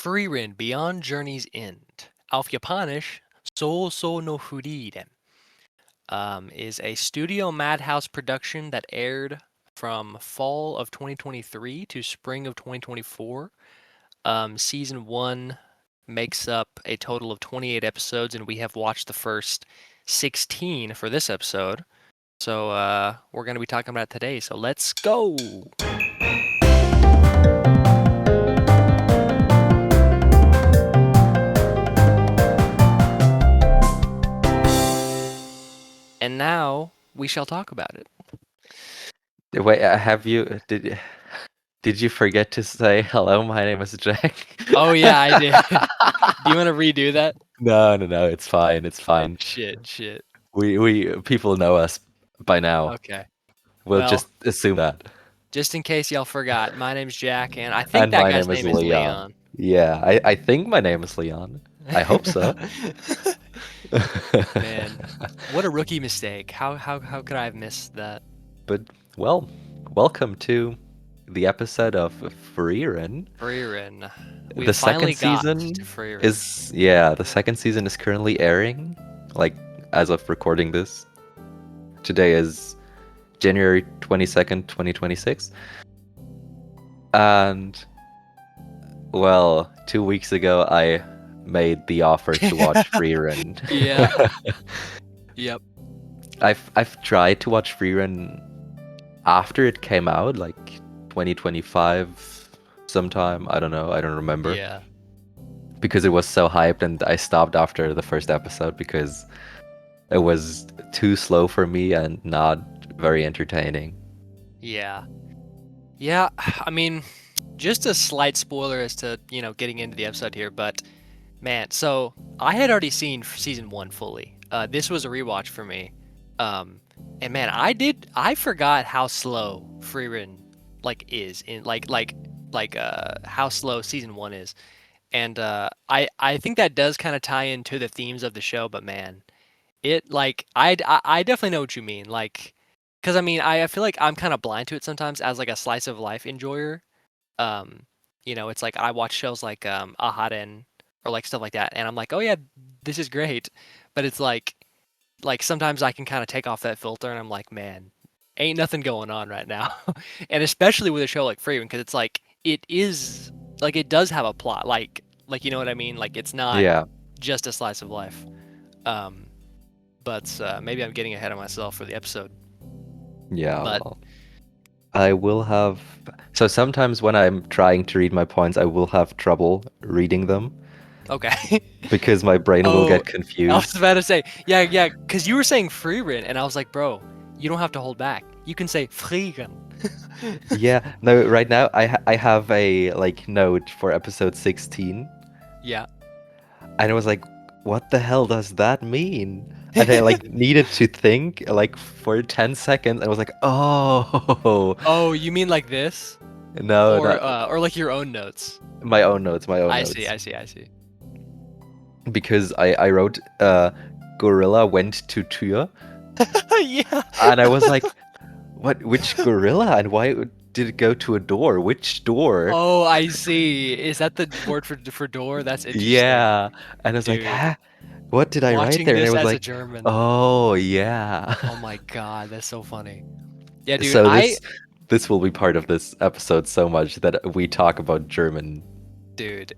Frieren, Beyond Journey's End. Auf Japanisch, So no Frieren, is a studio Madhouse production that aired from fall of 2023 to spring of 2024. Season 1 makes up a total of 28 episodes, and we have watched the first 16 for this episode. So we're going to be talking about it today. So let's go. And now we shall talk about it. Wait, did you forget to say hello? My name is Jack. Oh yeah, I did. Do you want to redo that? No, it's fine. It's fine. Shit. We people know us by now. Okay. We'll Well, just assume that. just in case y'all forgot, my name's Jack, and I think And that my guy's name is name is Leon. Leon. Yeah, I think my name is Leon. I hope so. Man, what a rookie mistake. How could I have missed that? But well, welcome to the episode of Frieren. Frieren. We The finally second got season to Frieren. the second season is currently airing, like as of recording this. Today is January 22nd, 2026. And well, 2 weeks ago I made the offer to watch Frieren. Yeah. Yep. I've tried to watch Frieren after it came out, like 2025 sometime. I don't know, I don't remember. Yeah. Because it was so hyped, and I stopped after the first episode because it was too slow for me and not very entertaining. Yeah. Yeah, I mean, just a slight spoiler as to, getting into the episode here, but man, so I had already seen season 1 fully. This was a rewatch for me. And man, I forgot how slow Frieren is in how slow season 1 is. And I think that does kind of tie into the themes of the show, but man, I definitely know what you mean. Because I mean, I feel like I'm kind of blind to it sometimes as like a slice of life enjoyer. Um, it's like I watch shows like Aharen or like stuff like that, and I'm like, oh yeah, this is great. But it's like sometimes I can kind of take off that filter, and I'm like, man, ain't nothing going on right now. And especially with a show like Freeman, because it's like it is like it does have a plot, you know what I mean? Like it's not Yeah, just a slice of life. Um, but maybe I'm getting ahead of myself for the episode. yeah. But Well, I will have. So sometimes when I'm trying to read my points, I will have trouble reading them okay. because my brain will Oh, get I was confused. about to say, yeah, because you were saying Frieren, and I was like, bro, you don't have to hold back. You can say Frieren. Yeah, no, right now I have a like note for episode 16, Yeah. and I was like, what the hell does that mean? And I like needed to think like for 10 seconds. I was like, oh, Oh, you mean like this, no, not or like your own notes? my own notes, my own I see, notes. I see, I see. Because I wrote gorilla went to Tür, Yeah. and I was like, what, which gorilla, and why did it go to a door? Which door? Oh, I see. Is that the word for door? That's interesting, Yeah. And I was like, dude. huh? What did I write Watching there? And I this was as a like, German. oh yeah. Oh my God, that's so funny. Yeah, dude. So this will be part of this episode so much that we talk about German. Dude,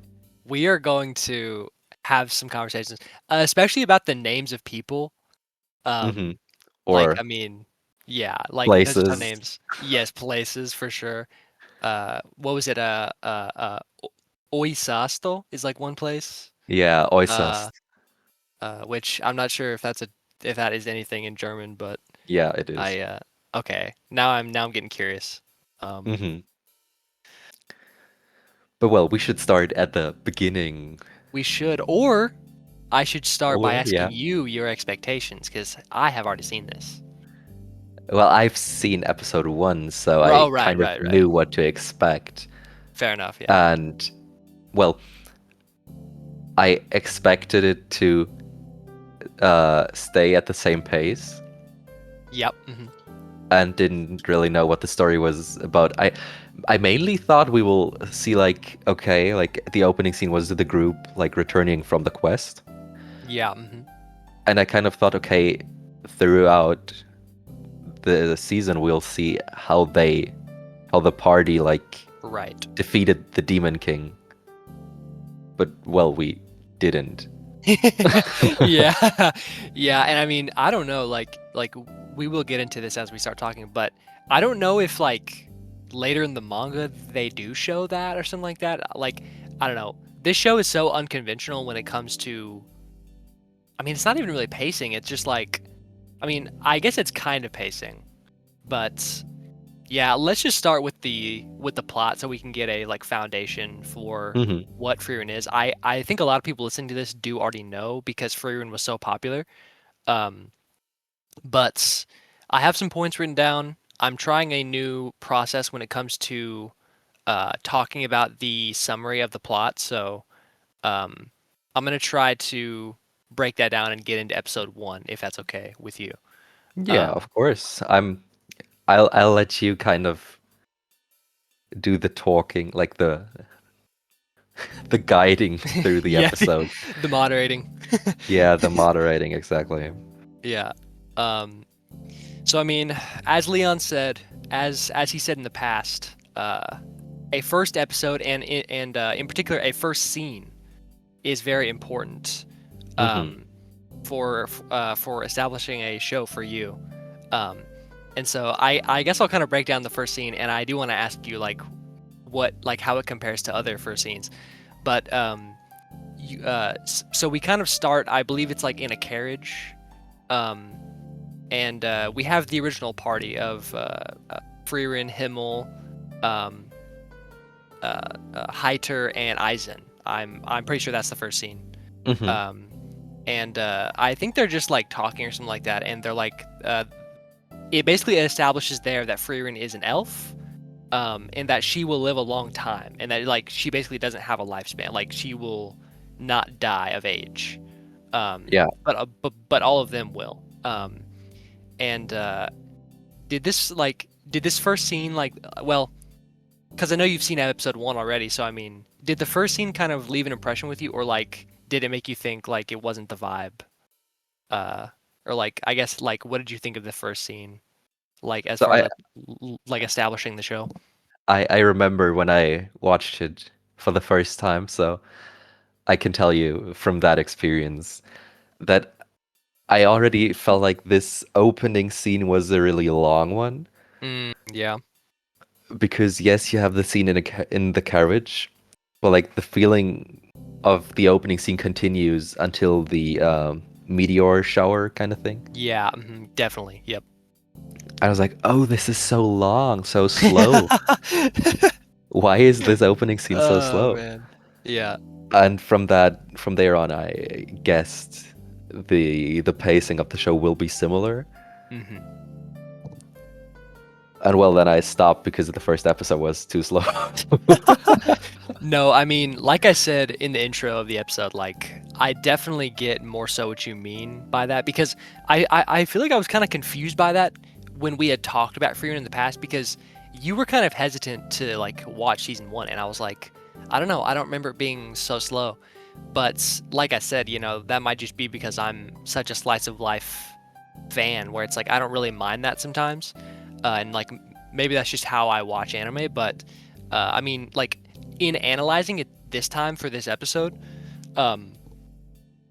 we are going to have some conversations, especially about the names of people. Hmm. Um, I Or mean, yeah, there's a ton of places. names. Yes, places for sure. What was it? Oisasto is like one place. Yeah, Uh, äußerst. which I'm not sure if that is anything in German, but Yeah, it is. okay. Now I'm getting curious. Um, Hmm. But well, we should start at the beginning. we should, or I should start by Or asking yeah. you your expectations because I have already seen this. Well, I've seen episode 1, so Oh, I right, kind of right, right. knew what to expect. Fair enough. Yeah. And well, I expected it to stay at the same pace, Yep. and didn't really know what the story was about. I mainly thought we will see like okay, like the opening scene was the group like returning from the quest, Yeah. and I kind of thought okay, throughout the season we'll see how the party like Right. defeated the Demon King, but well we didn't. Yeah. Yeah, and I mean, I don't know, like we will get into this as we start talking, but I don't know if like later in the manga they do show that or something like that. Like, I don't know. This show is so unconventional when it comes to, I mean, it's not even really pacing. It's just like, I mean, I guess it's kind of pacing, but yeah, let's just start with the plot so we can get a like foundation for Hmm. what Frieren is. I think a lot of people listening to this do already know because Frieren was so popular. Um, but I have some points written down. I'm trying a new process when it comes to talking about the summary of the plot. So um, I'm gonna try to break that down and get into episode one, if that's okay with you. Yeah, Um, of course. I'll let you kind of do the talking, like the guiding through the yeah, episode. the moderating. Yeah, the moderating exactly. Yeah. Um, so I mean, as Leon said, as he said in the past, a first episode and in particular a first scene is very important Hmm. um, for establishing a show for you. Um, and so I guess I'll kind of break down the first scene, and I do want to ask you what like how it compares to other first scenes. But so we kind of start. I believe it's like in a carriage. Um, and we have the original party of Frieren, Himmel, um, Heiter, and Eisen. I'm pretty sure that's the first scene. Hmm. Um, and I think they're just like talking or something like that, and they're like, it basically establishes there that Frieren is an elf, and that she will live a long time, and that like she basically doesn't have a lifespan, like she will not die of age. Yeah. But all of them will. And did this first scene like well, because I know you've seen episode one already, so I mean, did the first scene kind of leave an impression with you, or like did it make you think like it wasn't the vibe? Uh, or like I guess like what did you think of the first scene? Like as So far as like establishing the show? I remember when I watched it for the first time, so I can tell you from that experience that I already felt like this opening scene was a really long one Yeah. because yes, you have the scene in the carriage, but like the feeling of the opening scene continues until the meteor shower kind of thing. Yeah, definitely. Yep. I was like, oh, this is so long, so slow. Why is this opening scene so Oh slow? man. Yeah. And from there on, I guessed the pacing of the show will be similar. hmm And well, then I stopped because the first episode was too slow. No, I mean, like I said in the intro of the episode, like I definitely get more so what you mean by that because I feel like I was kind of confused by that when we had talked about Frieren in the past because you were kind of hesitant to like watch season one, and I was like, I don't know, I don't remember it being so slow. But like I said, you know, that might just be because I'm such a slice of life fan where it's like I don't really mind that sometimes, and like maybe that's just how I watch anime. But I mean, like in analyzing it this time for this episode, um,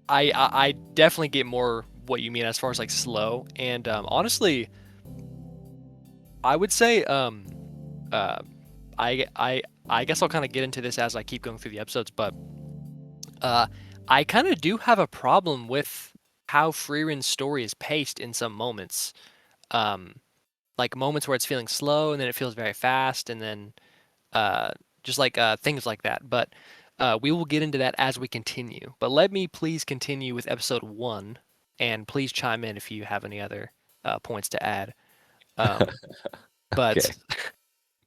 I definitely get more what you mean as far as like slow. And honestly, I would say uh, I guess I'll kind of get into this as I keep going through the episodes, but uh, I kind of do have a problem with how Frieren's story is paced in some moments. Um, like moments where it's feeling slow and then it feels very fast, and then uh, just like things like that. But we will get into that as we continue. But let me please continue with episode one, and please chime in if you have any other points to add. Um, Okay. but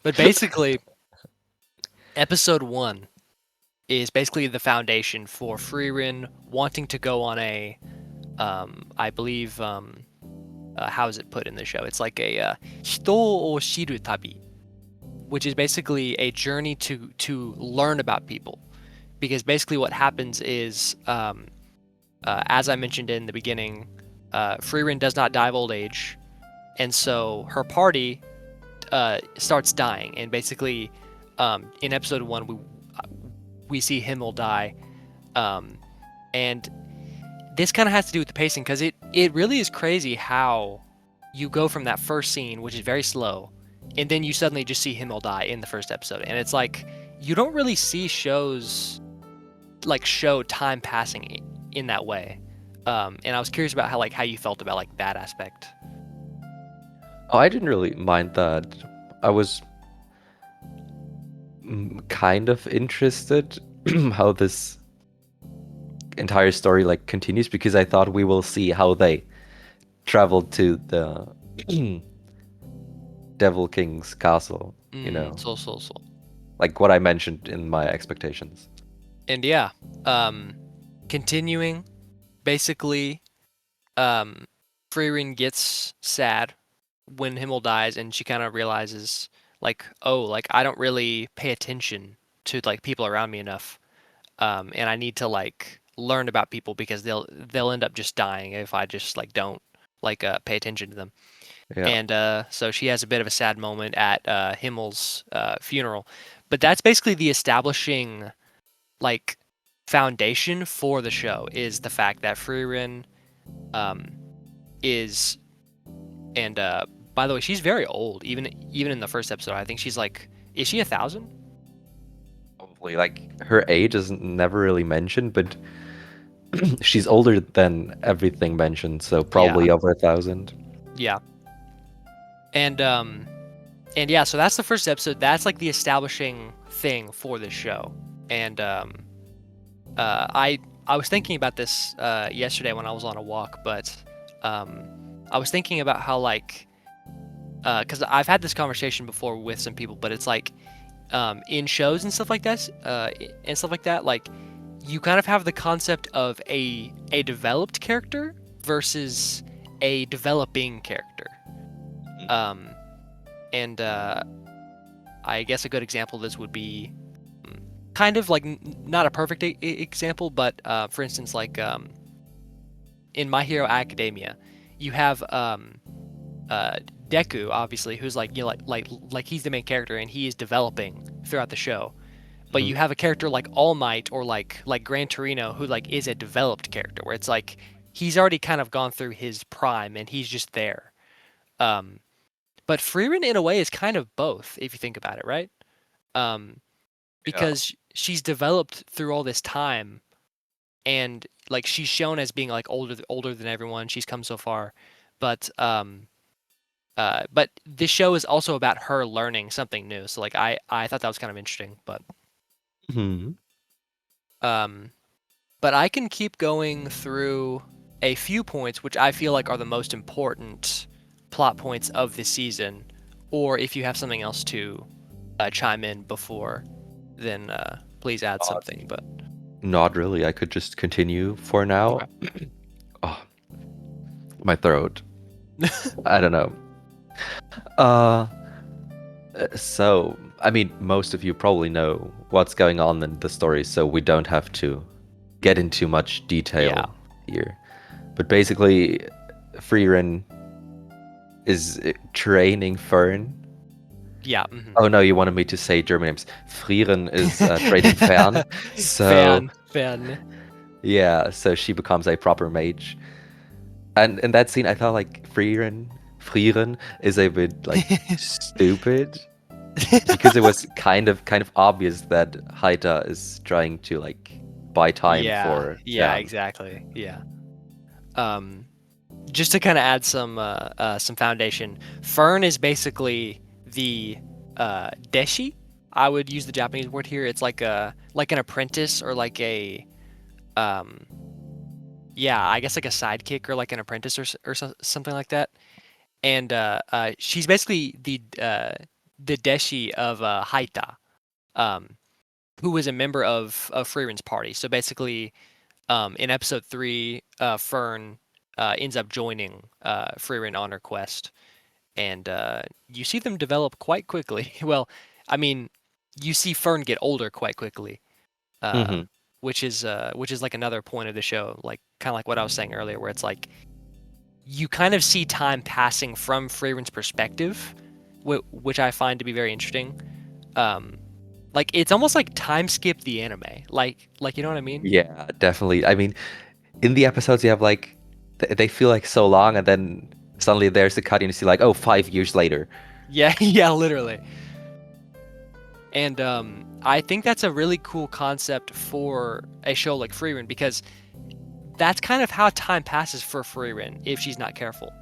but basically, episode one is basically the foundation for Frieren wanting to go on a, I believe, how is it put in the show? It's like a hito o shiru tabi. which is basically a journey to learn about people. Because basically what happens is, as I mentioned in the beginning, Frieren does not die of old age, and so her party starts dying. And basically, in episode 1, we see Himmel die, um, and this kind of has to do with the pacing because it really is crazy how you go from that first scene, which is very slow, and then you suddenly just see Himmel die in the first episode, and it's like you don't really see shows like show time passing in that way. And I was curious about how you felt about like that aspect. Oh, I didn't really mind that. I was kind of interested how this entire story like continues because I thought we will see how they traveled to the Devil King's castle, you know, So. like what I mentioned in my expectations. And yeah, um, continuing, basically, um, Frieren gets sad when Himmel dies, and she kind of realizes, like, oh, like I don't really pay attention to like people around me enough, and I need to like learn about people because they'll end up just dying if I just like don't like pay attention to them. Yeah. And so she has a bit of a sad moment at Himmel's funeral, but that's basically the establishing like foundation for the show is the fact that Frieren um, is and by the way, she's very old. Even in the first episode, I think she's like, is she 1,000? Probably like her age is never really mentioned, but she's older than everything mentioned, so Yeah, probably over 1,000. yeah, and and yeah. So that's the first episode. That's like the establishing thing for this show. And I was thinking about this yesterday when I was on a walk, but um, I was thinking about how like because I've had this conversation before with some people, but it's like in shows and stuff like that, like you kind of have the concept of a developed character versus a developing character. Um, and I guess a good example of this would be kind of like not a perfect example, but for instance, like in My Hero Academia, you have uh, Deku, obviously, who's like like he's the main character and he is developing throughout the show. But Mhm. you have a character like All Might or like Gran Torino who like is a developed character where it's like he's already kind of gone through his prime and he's just there. Um, but Frieren in a way is kind of both if you think about it, right? Um, Yeah. because she's developed through all this time and like she's shown as being like older than everyone. She's come so far, but but this show is also about her learning something new. So like I thought that was kind of interesting, Mhm. um but I can keep going through a few points which I feel like are the most important plot points of this season, or if you have something else to chime in before, then please add Not, something. But not really. I could just continue for okay. now. Oh, my throat. I don't know. Uh, so, I mean, most of you probably know what's going on in the story, so we don't have to get into much Yeah, detail here. But basically, Frieren is training Fern. yeah. Hmm. Oh no, you wanted me to say German names. Frieren is training Fern. So, Fan. yeah, so she becomes a proper mage. And in that scene, I thought like Frieren is a bit like stupid because it was kind of obvious that Haida is trying to like buy time Yeah, for yeah, Fern. exactly. Yeah. Um, just to kind of add some foundation, Fern is basically the deshi. I would use the Japanese word here. It's like an apprentice or like a um yeah, I guess like a sidekick or like an apprentice or something like that. And she's basically the deshi of Haita, um, who was a member of Frieren's party. So basically, in episode 3, Fern ends up joining Frieren on her quest, and you see them develop quite quickly. Well, I mean, you see Fern get older quite quickly, uh, Hmm. which is like another point of the show, like kind of like what I was saying earlier, where it's like you kind of see time passing from Frieren's perspective, which I find to be very interesting. Um, like it's almost like time skip the anime, like you know what I mean? Yeah, definitely. I mean, in the episodes you have like they feel like so long, and then suddenly there's a cut and you see like, oh, 5 years later. Yeah, yeah, literally. And I think that's a really cool concept for a show like Frieren because that's kind of how time passes for Frieren if she's not careful.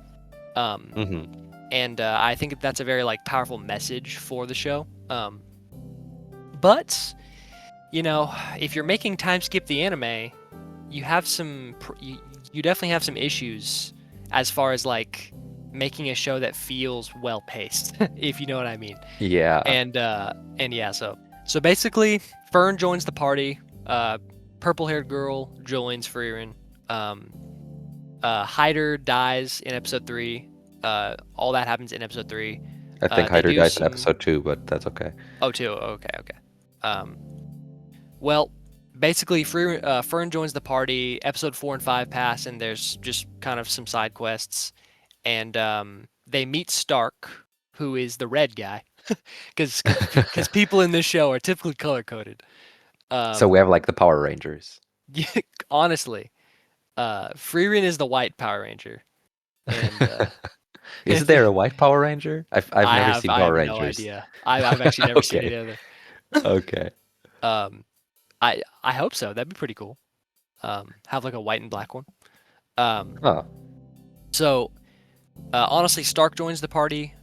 Um, Hmm. and I think that's a very like powerful message for the show. But you know, if you're making time skip the anime, you have you definitely have some issues as far as like making a show that feels well paced, if you know what I mean. Yeah. And yeah, so basically, Fern joins the party. Purple haired girl joins Frieren. Um, Hyder dies in episode 3. All that happens in episode 3. I think They Hyder do dies in some. episode 2, but that's okay. Oh, two. Okay, okay. Um, well, basically, Fern joins the party. Episode 4 and 5 pass, and there's just kind of some side quests. And they meet Stark, who is the red guy, because people in this show are typically color coded. So we Um, have like the Power Rangers. yeah, honestly, Frieren is the white Power Ranger, and Is there a white Power Ranger? I've never seen I Power have no Rangers. idea. I've actually never seen it Okay. either. Okay. Um, I hope so. That'd be pretty cool. Have like a white and black one. Um, Huh. so honestly, Stark joins the party.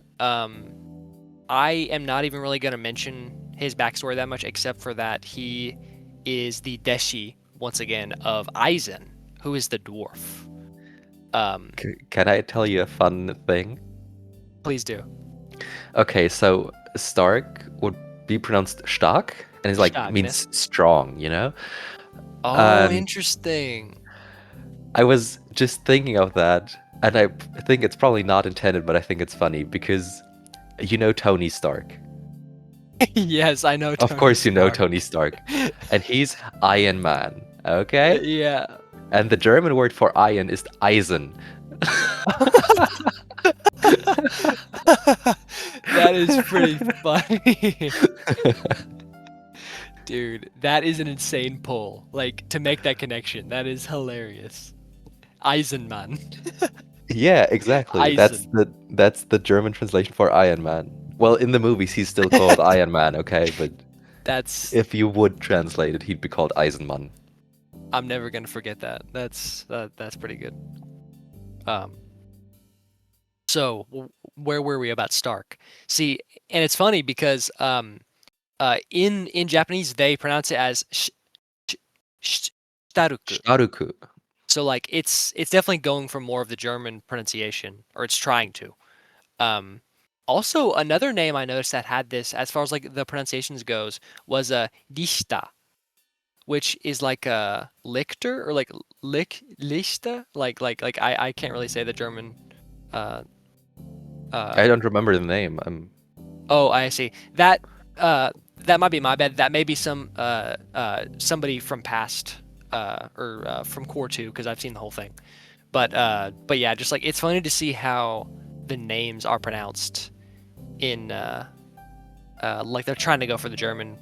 I am not even really gonna mention his backstory that much, except for that he is the Deshi once again of Eisen, who is the dwarf. Um, Can I tell you a fun thing? please do. Okay, so Stark would be pronounced Stark, and it's like Stark, means strong, you know? oh, And interesting. I was just thinking of that, and I think it's probably not intended, but I think it's funny because you know Tony Stark. Yes, I know Of Tony course you know Stark. Tony Stark. And he's Iron Man, okay? Yeah. And the German word for iron is Eisen. That is pretty funny. Dude, that is an insane pull. Like, to make that connection, that is hilarious. Eisenman. Yeah, exactly. That's Eisen. the German translation for Iron Man. Well, in the movies he's still called Iron Man, okay? But That's if you would translate it, he'd be called Eisenman. I'm never gonna forget that. That's pretty good. Um, so where were we about Stark? See, and it's funny because in Japanese they pronounce it as sh, Staruku. Staruku. So like it's definitely going for more of the German pronunciation, or it's trying to. Um, Also another name I noticed that had this, as far as like the pronunciations goes, was Dista, which is like a Lichter or like Lichter, like I can't really say the German. Uh, I uh, don't remember the name. oh, I see. That might be my bad. That may be somebody from past or from Core 2 because I've seen the whole thing. But yeah, just like it's funny to see how the names are pronounced in like they're trying to go for the German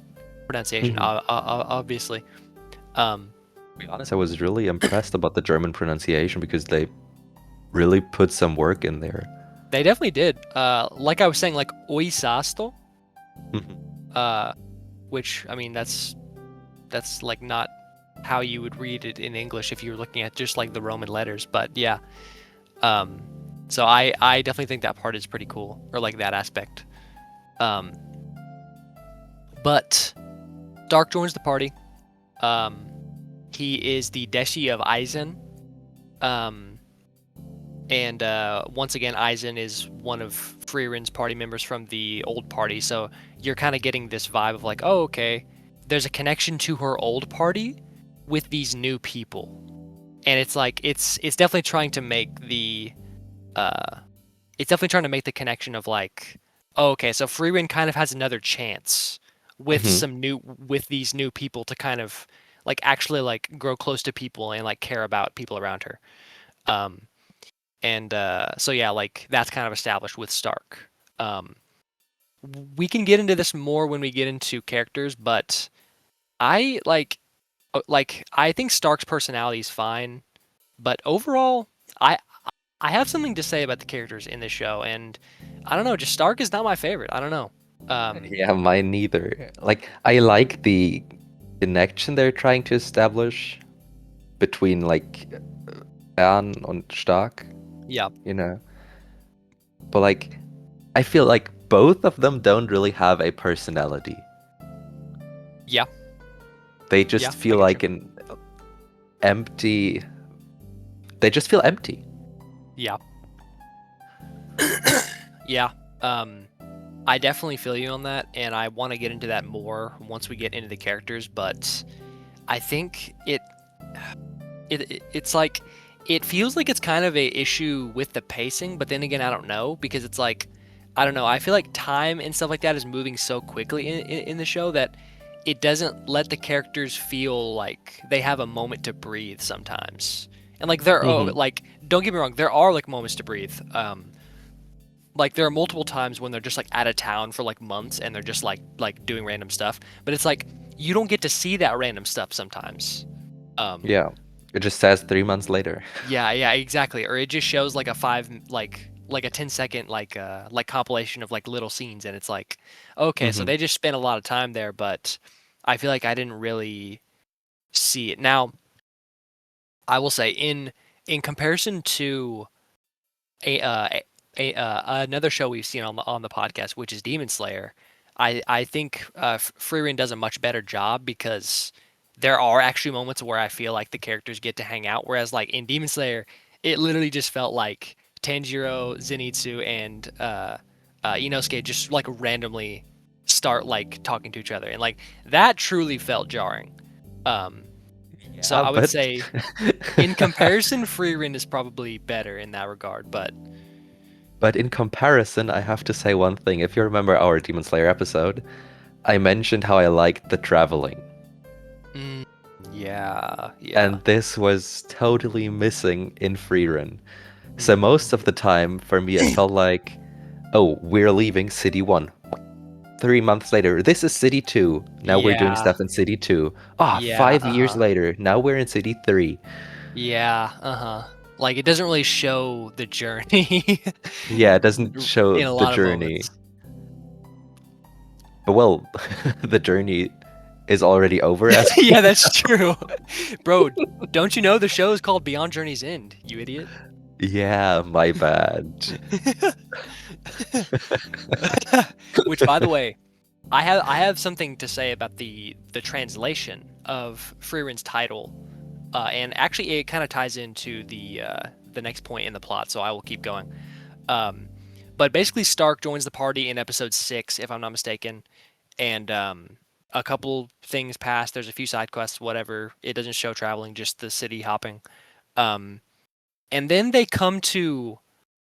pronunciation, Mhm. obviously. Um, To be honest, I was really impressed about the German pronunciation because they really put some work in there. they definitely did. Like I was saying, like oisasto, Mhm. uh, which I mean that's like not how you would read it in English if you were looking at just like the Roman letters. But yeah, um, so I definitely think that part is pretty cool, or like that aspect. Um, but Dark joins the party. Um, he is the Deshi of Eisen. Um, and once again, Eisen is one of Frieren's party members from the old party. So you're kind of getting this vibe of like, oh, okay, there's a connection to her old party with these new people, and it's like it's definitely trying to make the uh, it's definitely trying to make the connection of like, Okay, so Frieren kind of has another chance with Hmm. these new people to kind of like actually like grow close to people and like care about people around her. Um, and so yeah, like that's kind of established with Stark. Um, we can get into this more when we get into characters, but I like I think Stark's personality is fine, but overall, I I have something to say about the characters in this show, and I don't know, just Stark is not my favorite. I don't know. Yeah, mine neither. Like, I like the connection they're trying to establish between like Fern and Stark, Yeah, you know. But like, I feel like both of them don't really have a personality. yeah, They yeah. just I feel get you. like an empty. They just feel empty. Yeah, yeah. Um, I definitely feel you on that, and I want to get into that more once we get into the characters. But I think it's like it feels like it's kind of a issue with the pacing, but then again, I don't know because it's like I don't know. I feel like time and stuff like that is moving so quickly in the show that it doesn't let the characters feel like they have a moment to breathe sometimes. And like Hmm. like don't get me wrong, there are like moments to breathe. Like there are multiple times when they're just like out of town for like months and they're just like doing random stuff, but it's like you don't get to see that random stuff sometimes. Um, Yeah. It just says 3 months later. Yeah, yeah, exactly. Or it just shows like a like a 10-second like compilation of like little scenes and it's like okay, so Hmm. they just spent a lot of time there, but I feel like I didn't really see it. Now, I will say in comparison to a another show we've seen on the podcast, which is Demon Slayer, I think Frieren does a much better job because there are actually moments where I feel like the characters get to hang out, whereas like in Demon Slayer, it literally just felt like Tanjiro, Zenitsu, and Inosuke just like randomly start like talking to each other, and like that truly felt jarring. Um, so Yeah, I would but say in comparison, Frieren is probably better in that regard, but. but in comparison, I have to say one thing. If you remember our Demon Slayer episode, I mentioned how I liked the traveling. Mm, yeah, yeah, And this was totally missing in Frieren. So mm, most of the time, for me, it felt like, oh, we're leaving City 1. 3 months later, this is City 2. Now we're doing yeah, stuff in City 2. Ah, yeah, 5 years later, now we're in City 3. yeah, Like it doesn't really show the journey Yeah, it doesn't show in a the lot of journey. moments. But well, the journey is already over as we Yeah, that's true, bro. Don't you know the show is called Beyond Journey's End? You idiot. Yeah, my bad. Which, by the way, I have something to say about the translation of Frierin's title, and actually it kind of ties into the next point in the plot. So I will keep going. Um, but basically, Stark joins the party in episode 6, if I'm not mistaken, and a couple things pass. There's a few side quests, whatever. It doesn't show traveling, just the city hopping. Um, and then they come to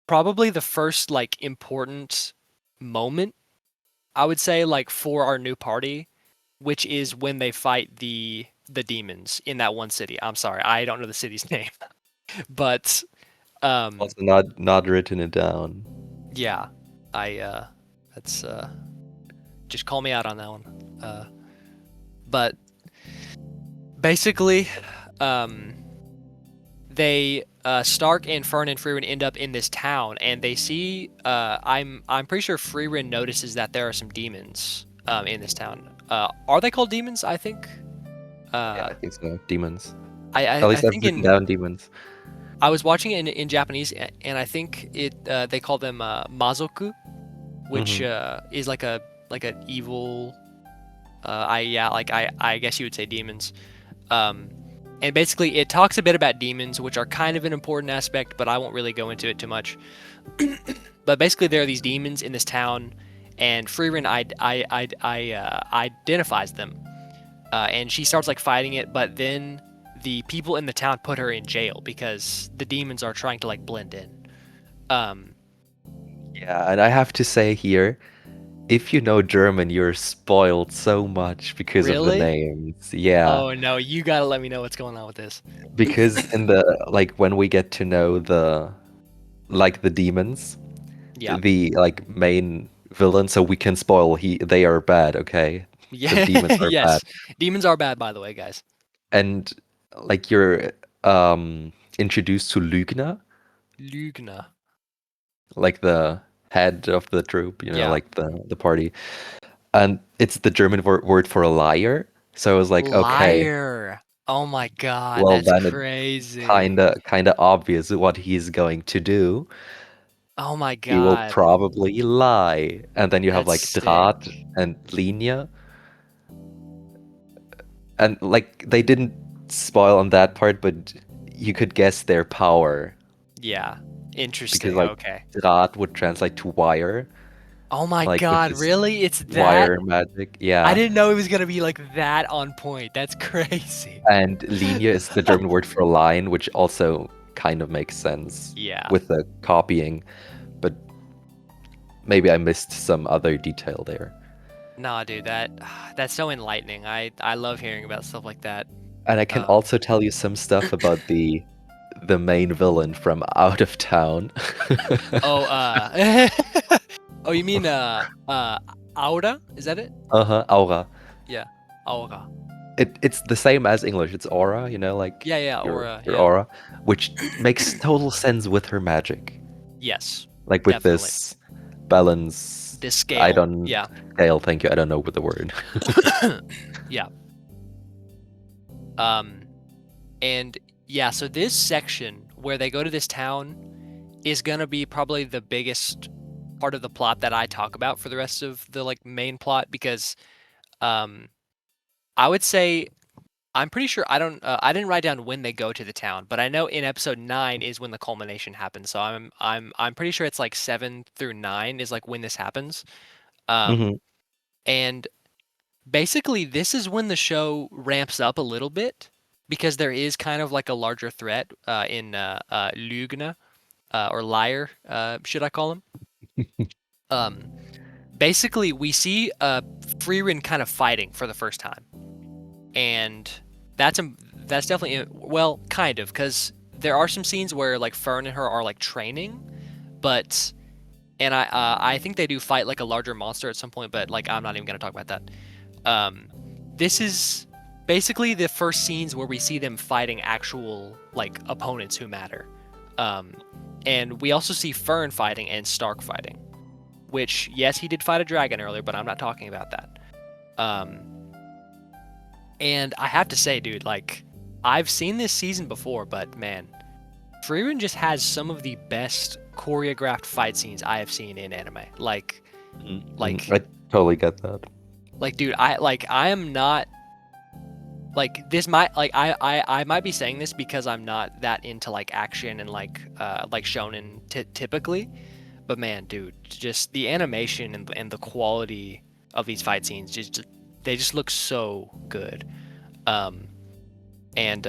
probably the first like important moment, I would say, like for our new party, which is when they fight the demons in that one city. I'm sorry, I don't know the city's name, but um, Also not written it down. yeah, I that's just call me out on that one. But basically, um, they Stark and Fern and Frieren end up in this town, and they see. I'm pretty sure Frieren notices that there are some demons in this town. Are they called demons? I think. Yeah, Uh, I think so. Demons. I, At I I least I've think written in down demons. I was watching it in Japanese, and I think it they call them mazoku, which Hmm. is like an evil. I yeah, like I guess you would say demons. Um, and basically, it talks a bit about demons, which are kind of an important aspect, but I won't really go into it too much. But basically, there are these demons in this town, and Frieren identifies them, and she starts like fighting it. But then the people in the town put her in jail because the demons are trying to like blend in. Um, Yeah, and I have to say here, if you know German, you're spoiled so much because of the Really? names. Yeah, Oh no, you gotta let me know what's going on with this. because in the like when we get to know the demons, Yeah. the like main villain, so we can spoil they are bad, okay? The Yeah. demons are bad. Yes. Demons are bad, by the way, guys. And like you're introduced to Lügner, Lügner. like the head of the troop, Yeah. like the party. And it's the German word for a liar. So I was like, okay, Liar. Oh my God, well that's then it crazy. kinda obvious what he's going to do. Oh my He will God, probably lie. And then you have that's like sick. Draht and Linie. And like they didn't spoil on that part, but you could guess their power Yeah. because Interesting. like Okay. Draht would translate to wire, Oh my like with God, his really? It's that? wire magic. I Yeah. didn't know it was gonna be like that on point. That's crazy. And Linie is the German word for line, which also kind of makes sense Yeah. with the copying, but maybe I missed some other detail there. Nah, dude, that's so enlightening. I love hearing about stuff like that. And I can Um, also tell you some stuff about the main villain from Out of Town. oh, oh, you mean Aura? Is that it? Uh-huh, Aura. Yeah, Aura. It's the same as English. It's aura, like Yeah, yeah, your Aura. your Yeah. aura, which makes total sense with her magic. Yes, Like with definitely. this balance, This I scale. don't Yeah. scale, thank you. I don't know what the word. Yeah. Um, and yeah, so this section where they go to this town is gonna be probably the biggest part of the plot that I talk about for the rest of the like main plot because um I would say I'm pretty sure I didn't write down when they go to the town, but I know in episode 9 is when the culmination happens. So I'm pretty sure it's like 7 through 9 is like when this happens. Um Hmm. and basically this is when the show ramps up a little bit because there is kind of like a larger threat in Lügne or liar, should I call him? Um basically we see Frieren kind of fighting for the first time. And that's definitely well, kind of, because there are some scenes where like Fern and her are like training, but and I think they do fight like a larger monster at some point, but like I'm not even gonna talk about that. Um, this is basically the first scenes where we see them fighting actual like opponents who matter. Um, and we also see Fern fighting and Stark fighting, which yes, he did fight a dragon earlier, but I'm not talking about that. Um, And I have to say, dude, like I've seen this season before, but man, Frieren just has some of the best choreographed fight scenes I have seen in anime. Like, I totally get that. dude, I am not like this. Might like I might be saying this because I'm not that into like action and like shonen typically, but man, dude, just the animation and the quality of these fight scenes just they just look so good. Um, and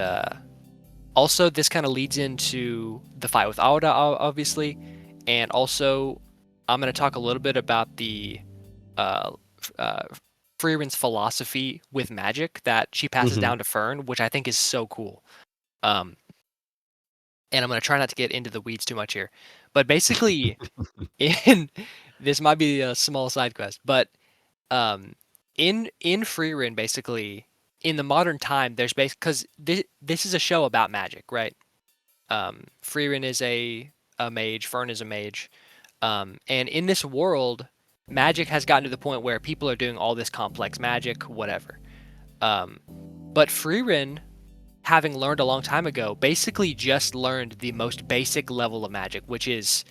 Also, this kind of leads into the fight with Aoda, obviously, and also I'm going to talk a little bit about the uh, uh, Frieren's philosophy with magic that she passes Hmm. down to Fern, which I think is so cool. Um, and I'm going to try not to get into the weeds too much here, but basically, in this might be a small side quest, but um, in Frieren, basically in the modern time, there's because this is a show about magic, right? Frieren is a mage, Fern is a mage, and in this world, magic has gotten to the point where people are doing all this complex magic, whatever. Um, but Frieren, having learned a long time ago, basically just learned the most basic level of magic, which is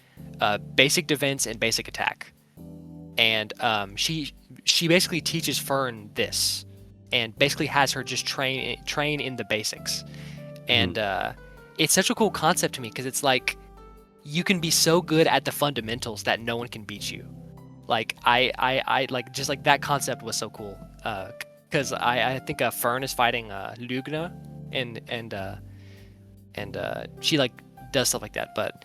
basic defense and basic attack. And she basically teaches Fern this, and basically has her just train in the basics. Hmm. And it's such a cool concept to me because it's like you can be so good at the fundamentals that no one can beat you. Like I like just like that concept was so cool. Because I think Fern is fighting Lugna, and she like does stuff like that. But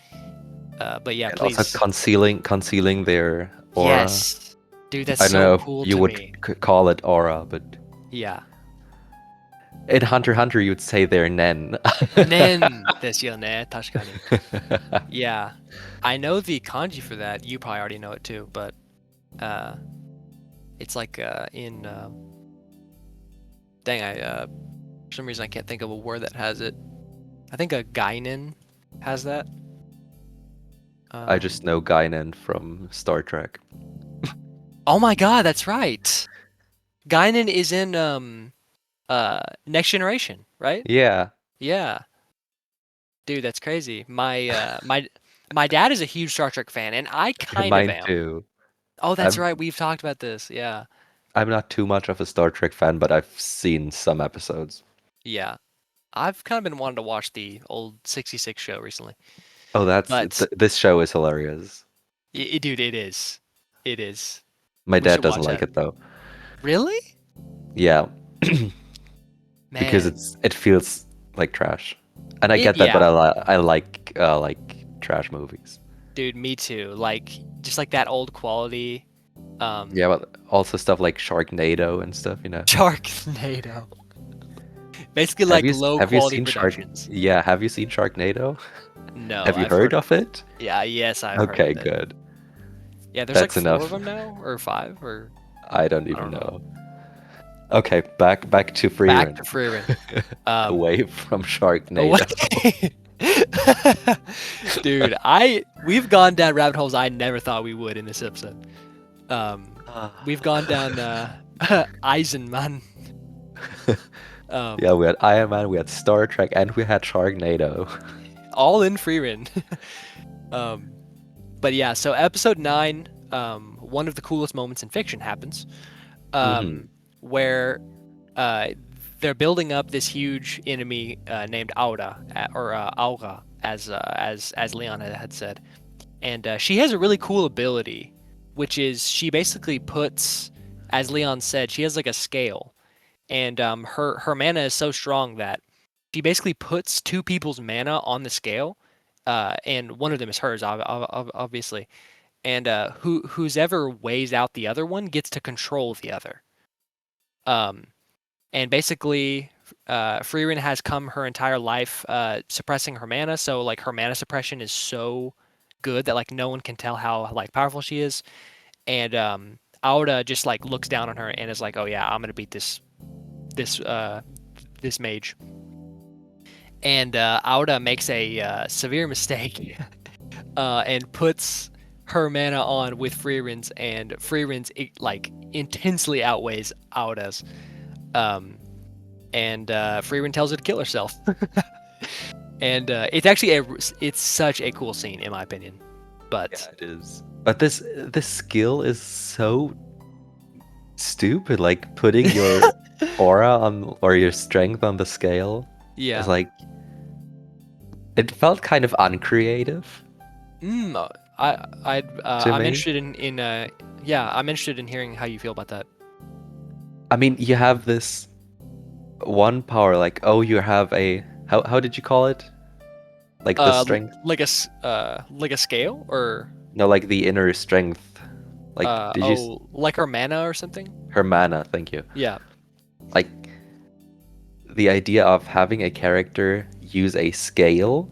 yeah, And also please. concealing their aura. Yes. Dude, that's I don't so know if cool you to would me. call it aura, but Yeah. in Hunter x Hunter you would say they're nen. 年ですよね、確かに. Yeah. I know the kanji for that. You probably already know it too, but uh it's like in dang I for some reason I can't think of a word that has it. I think a gainen has that. I just know Guinan from Star Trek. Oh my god, that's right. Gainen is in Next Generation, right? Yeah, Yeah. Dude, that's crazy. My dad is a huge Star Trek fan, and I kind of mine am. too. Oh, that's I'm right. We've talked about this. Yeah. I'm not too much of a Star Trek fan, but I've seen some episodes. Yeah. I've kind of been wanting to watch the old 66 show recently. Oh, But this show is hilarious. dude, it is. It is. My We dad should doesn't watch like that. it though. Really? Yeah, because Man. it feels like trash, and I get that, but Yeah. I like trash movies. Dude, me too. Like just like that old quality Yeah, but also stuff like Sharknado and stuff, you know. Sharknado. Basically Have like low have you quality seen productions. Yeah, have you seen Sharknado? No, Have you I've heard heard of it? Yeah, yes, I've heard Okay, of it. good. Yeah, there's like That's four of enough. them now or five or I don't I even don't know. know. Okay, back to Back Frieren. to Frieren. Um Away from oh, Sharknado. dude, we've gone down rabbit holes I never thought we would in this episode. We've gone down Eisenman. Yeah, Um we had Iron Man, we had Star Trek, and we had Sharknado. all in Frieren. um but yeah, so episode 9, one of the coolest moments in fiction happens. hmm Where uh, they're building up this huge enemy named Aura, or Aura, as Leon had said, and she has a really cool ability, which is she basically puts, as Leon said, she has like a scale, and her mana is so strong that she basically puts two people's mana on the scale, and one of them is hers, obviously, and who's ever weighs out the other one gets to control the other. Um, and basically, Frieren has come her entire life suppressing her mana, so like her mana suppression is so good that like no one can tell how like powerful she is. And Aura just like looks down on her and is like, "Oh yeah, I'm gonna beat this this mage." And Aura makes a severe mistake and puts her mana on with Frieren's, and Frieren's like intensely outweighs Aura's. Um, and Frieren tells her to kill herself. And it's actually it's such a cool scene in my opinion. Yeah, But it is. But this skill is so stupid. Like putting your aura on or your strength on the scale is yeah, like it felt kind of uncreative to I'm me. interested in yeah, I'm interested in hearing how you feel about that. I mean, you have this one power, like, oh, you have a how did you call it? Like the strength? Like a scale or No, like the inner strength. Like, did you like her mana or something? her mana? Thank you. Yeah. Like the idea of having a character use a scale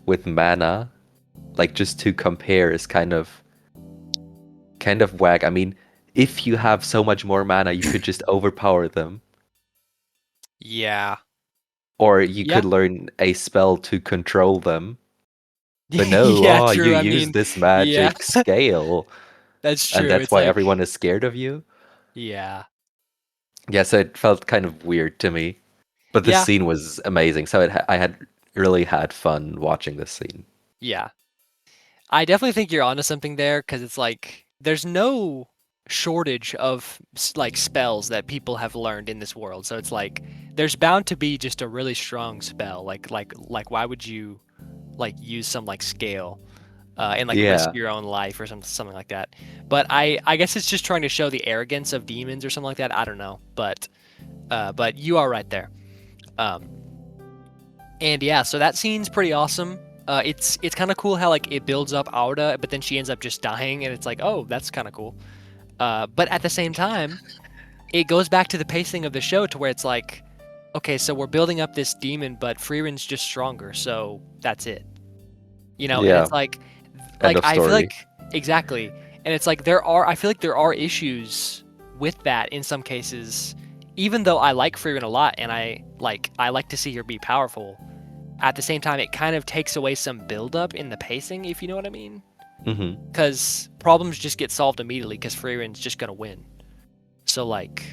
with mana, like just to compare, is kind of whack. I mean, if you have so much more mana, you could just overpower them, Yeah. or you Yeah. could learn a spell to control them. But no, Yeah, oh, you true. I use mean, this yeah, magic scale, that's and true. that's It's why like, everyone is scared of you. yeah. Yeah, so it felt kind of weird to me. But this Yeah. scene was amazing, so I had really had fun watching this scene. Yeah. I definitely think you're onto something there because it's like there's no shortage of like spells that people have learned in this world. So it's like there's bound to be just a really strong spell. Like why would you like use some like scale and like risk Yeah, your own life or something like that? But I guess it's just trying to show the arrogance of demons or something like that. I don't know, but you are right there. Um, and yeah, so that scene's pretty awesome. It's kind of cool how like it builds up Aura, but then she ends up just dying, and it's like, oh, that's kind of cool. But at the same time, it goes back to the pacing of the show to where it's like, okay, so we're building up this demon, but Frieren's just stronger, so that's it. And Yeah. it's like, End of I feel story. like exactly, and it's like I feel like there are issues with that in some cases. Even though I like Frieren a lot, and I like to see her be powerful. At the same time, it kind of takes away some buildup in the pacing, if you know what I mean. Hmm. Because problems just get solved immediately because Frieren's just gonna win. So like,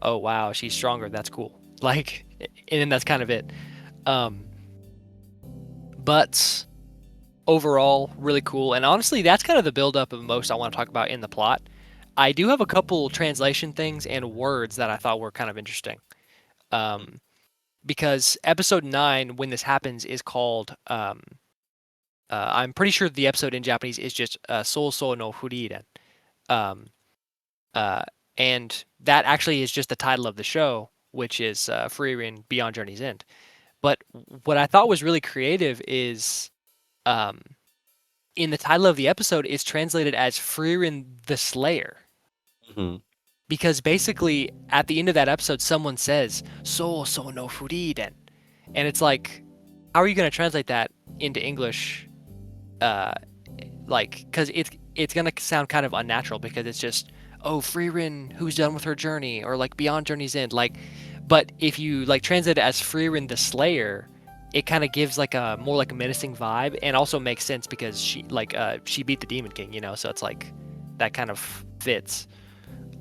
oh wow, she's stronger. That's cool. Like, and then that's kind of it. Um, but overall, really cool. And honestly, that's kind of the buildup of most I want to talk about in the plot. I do have a couple translation things and words that I thought were kind of interesting. Um, because episode 9, when this happens, is called. I'm pretty sure the episode in Japanese is just Soul So no Furiren. Um, uh, and that actually is just the title of the show, which is Frieren Beyond Journey's End. But what I thought was really creative is um, in the title of the episode is translated as Frieren the Slayer. Hmm. Because basically, at the end of that episode, someone says, So no Furiren. And it's like, how are you going to translate that into English? Uh, because it's going to sound kind of unnatural because it's just, oh, Frieren who's done with her journey, or like Beyond Journey's End. But if you like translate it as Frieren the Slayer, it kind of gives like a more like a menacing vibe, and also makes sense because she beat the Demon King, so it's like that kind of fits.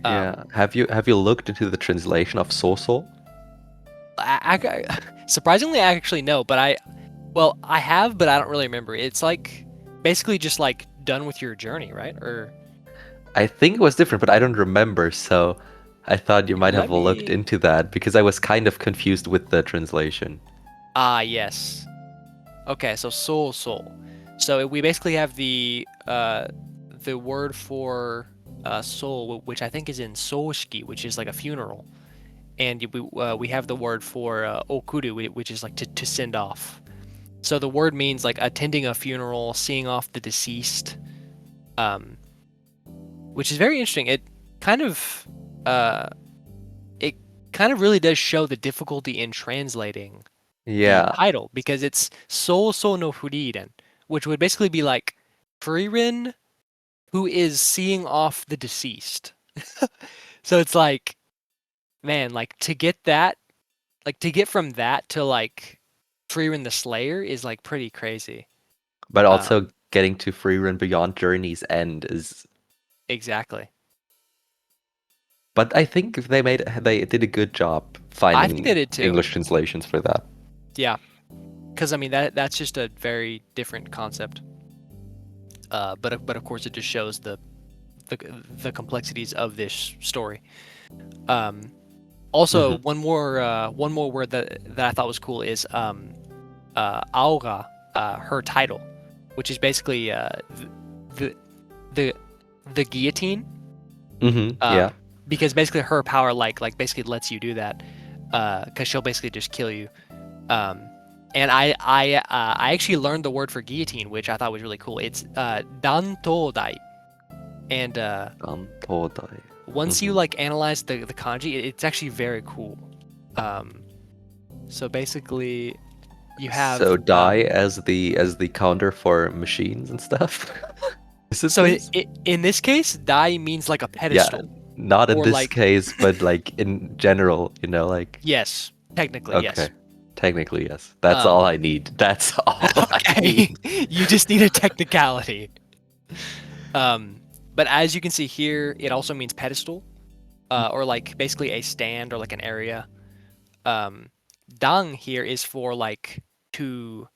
Yeah. Um, Have you looked into the translation of Soso? Surprisingly, I actually know, but I have, but I don't really remember. It's like basically just like done with your journey, right? Or I think it was different, but I don't remember, so I thought you might let have looked me. into that because I was kind of confused with the translation. Ah, yes. Okay, so soul. So we basically have the word for soul, which I think is in soshiki, which is like a funeral, and we have the word for okuru, which is like to send off. So the word means like attending a funeral, seeing off the deceased, um, which is very interesting. Kind of uh, it kind of really does show the difficulty in translating the Yeah, title because it's so no Furiren, which would basically be like Frieren who is seeing off the deceased. So it's like, man, like to get from that to like Frieren the Slayer is like pretty crazy. but also Um, getting to Frieren Beyond Journey's End is. exactly. But I think they did a good job I think finding they did too. English translations for that. Yeah, because I mean that's just a very different concept. But of course it just shows the the complexities of this story. Um, Also, Hmm. one more word that I thought was cool is Aura, her title, which is basically the the the guillotine. Hmm. Yeah. Because basically her power basically lets you do that. Because she'll basically just kill you. Um, and I actually learned the word for guillotine, which I thought was really cool. It's dantodai, and Todai. once you Hmm. like analyze the kanji, it's actually very cool. Um, so basically, you have So die as the counter for machines and stuff. Is it so this? in this case, dai means like a Yeah, pedestal not in or this like case, but like in general, like yes, technically yes. okay. Technically, yes. That's all Um, I need. That's all I okay, need. you just need a technicality. Um, but as you can see here, it also means pedestal, or like basically a stand or like an area. Um, dang here is for like to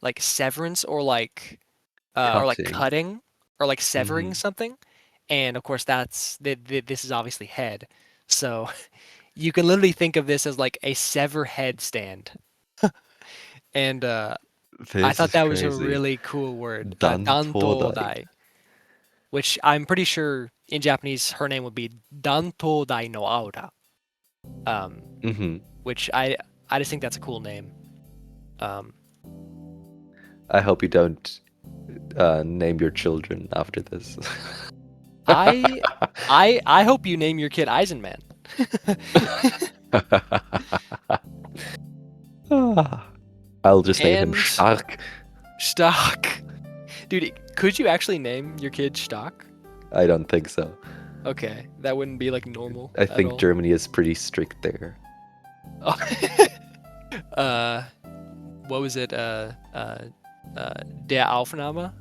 like severance or like Cutting. cutting or like severing Hmm. something. And of course, this is obviously head. So you can literally think of this as like a sever head stand. And I This thought is that was a crazy. really cool word, Dan Todai. Dantodai, which I'm pretty sure in Japanese her name would be Dantodai no Aura, um, Hmm. which I just think that's a cool name. Um, I hope you don't name your children after this. I I hope you name your kid Eisenman. I'll just name him And Stark. Stock. Dude, could you actually name your kid Stock? I don't think so. Okay, that wouldn't be like normal I at think all. Germany is pretty strict there. Oh. uh, what was it? Der Aufnahme?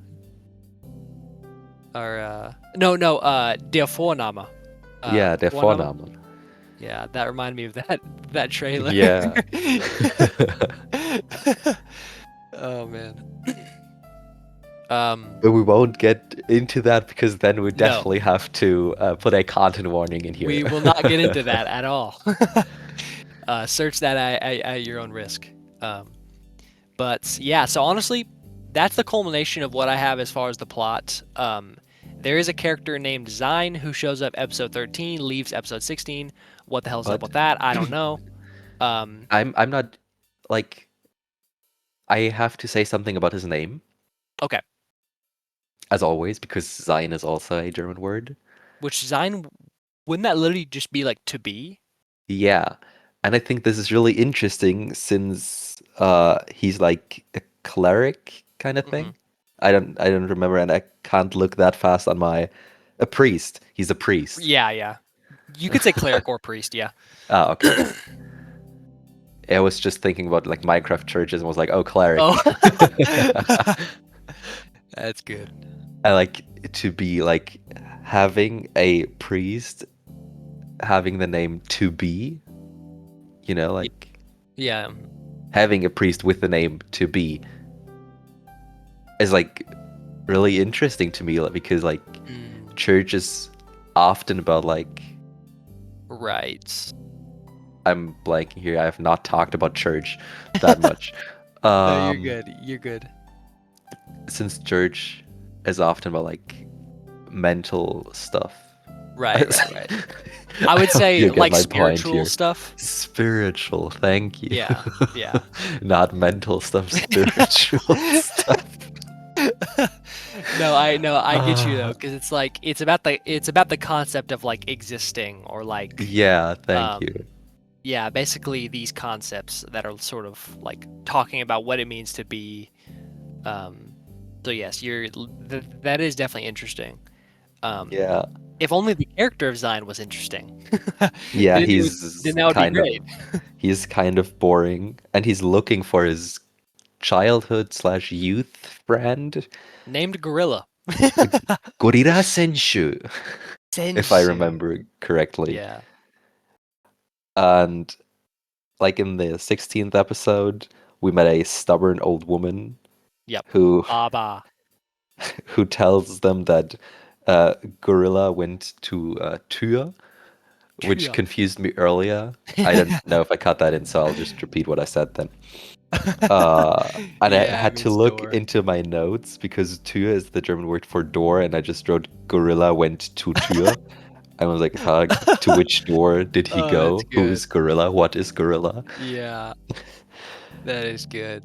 Or der Vorname. Yeah, der Vorname? Vorname. Yeah, that reminded me of that trailer. Yeah. Oh man. Um, But we won't get into that because then we no, definitely have to put a content warning in here. we will not get into that at all. Search that at your own risk. Um, but yeah, so honestly, that's the culmination of what I have as far as the plot. There is a character named Zine who shows up episode 13, leaves episode 16. What the hell's up But with that? I don't know. Um, I'm not like I have to say something about his name, okay, as always, because Sein is also a German word. which Zine, wouldn't that literally just be like to be? Yeah. And I think this is really interesting since he's like a cleric kind of Hmm. thing. I don't remember and I can't look that fast on my a priest. He's a priest. Yeah, yeah. You could say cleric or priest, yeah. Ah, okay. I was just thinking about like Minecraft churches and was like, oh, cleric. Oh, that's good. I like to be like having a priest having the name to be, Y- like Yeah. having a priest with the name to be is like really interesting to me, like, because like Mm, church is often about like right. I'm blanking here. I have not talked about church that much. No, you're Um, good. You're good. since church is often about like mental stuff. Right, right, right. I would I hope say you get like my point spiritual here. stuff. Spiritual, thank you. Yeah, yeah. Not mental stuff, spiritual stuff. No, I get you though, Ah, because it's like it's about the concept of like existing or like yeah, thank you. um yeah, basically these concepts that are sort of like talking about what it means to be. Um, so yes, that is definitely interesting. Um, Yeah. if only the character of Zion was interesting, Yeah, then then that would be great. he's kind of boring and he's looking for his childhood slash youth friend, Named Gorilla. Gorira Senshu, if I Senshu. remember correctly. Yeah. And like in the 16th episode, we met a stubborn old woman Yep. who Baba. who tells them that Gorilla went to Tür, which Tria. confused me earlier. I don't know if I cut that in, so I'll just repeat what I said then. And I Yeah, it had to means look door. into my notes because Tür is the German word for door, and I just wrote Gorilla went to Tür. I was like, huh, to which door did he Oh, that's go? Who good. is Gorilla? What is Gorilla? Yeah, that is good.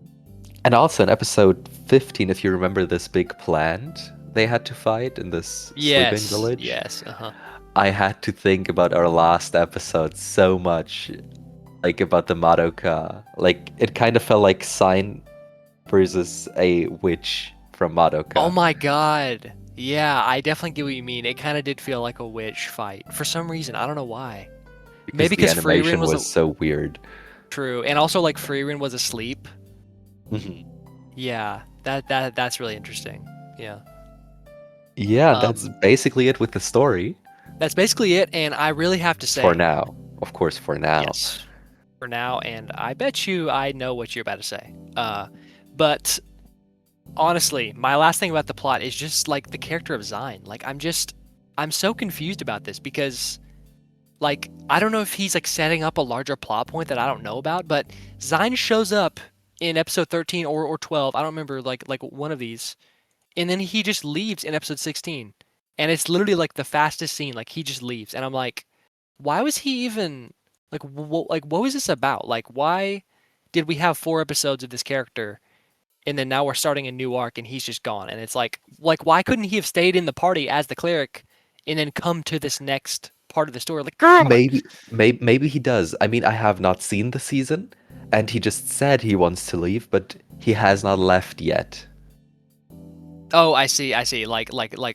And also in episode 15, if you remember this big plant they had to fight in this sleeping Yes, village, yes, uh-huh. I had to think about our last episode so much, like about the Madoka. Like it kind of felt like Sign versus a witch from Oh Madoka. my God. Yeah, I definitely get what you mean. It kind of did feel like a witch fight for some reason. I don't know why. Maybe Because the because Frieren animation was was so weird. true, and also like Frieren was asleep. Mhm. Yeah, that's really interesting. Yeah. Yeah, that's Um, basically it with the story. that's basically it, and I really have to For say, now. Of course, for now. yes, for now, and I bet you I know what you're about to say. But honestly, my last thing about the plot is just like the character of Zine. Like I'm so confused about this because like I don't know if he's like setting up a larger plot point that I don't know about, but Zine shows up in episode 13 or 12. I don't remember like one of these. And then he just leaves in episode 16. And it's literally like the fastest scene. Like he just leaves and I'm like, why was he even like what was this about? Like why did we have 4 episodes of this character and then now we're starting a new arc and he's just gone and it's like why couldn't he have stayed in the party as the cleric and then come to this next part of the story like, girl. Maybe he does. I mean, I have not seen the season, and he just said he wants to leave, but he has not left yet. Oh, I see.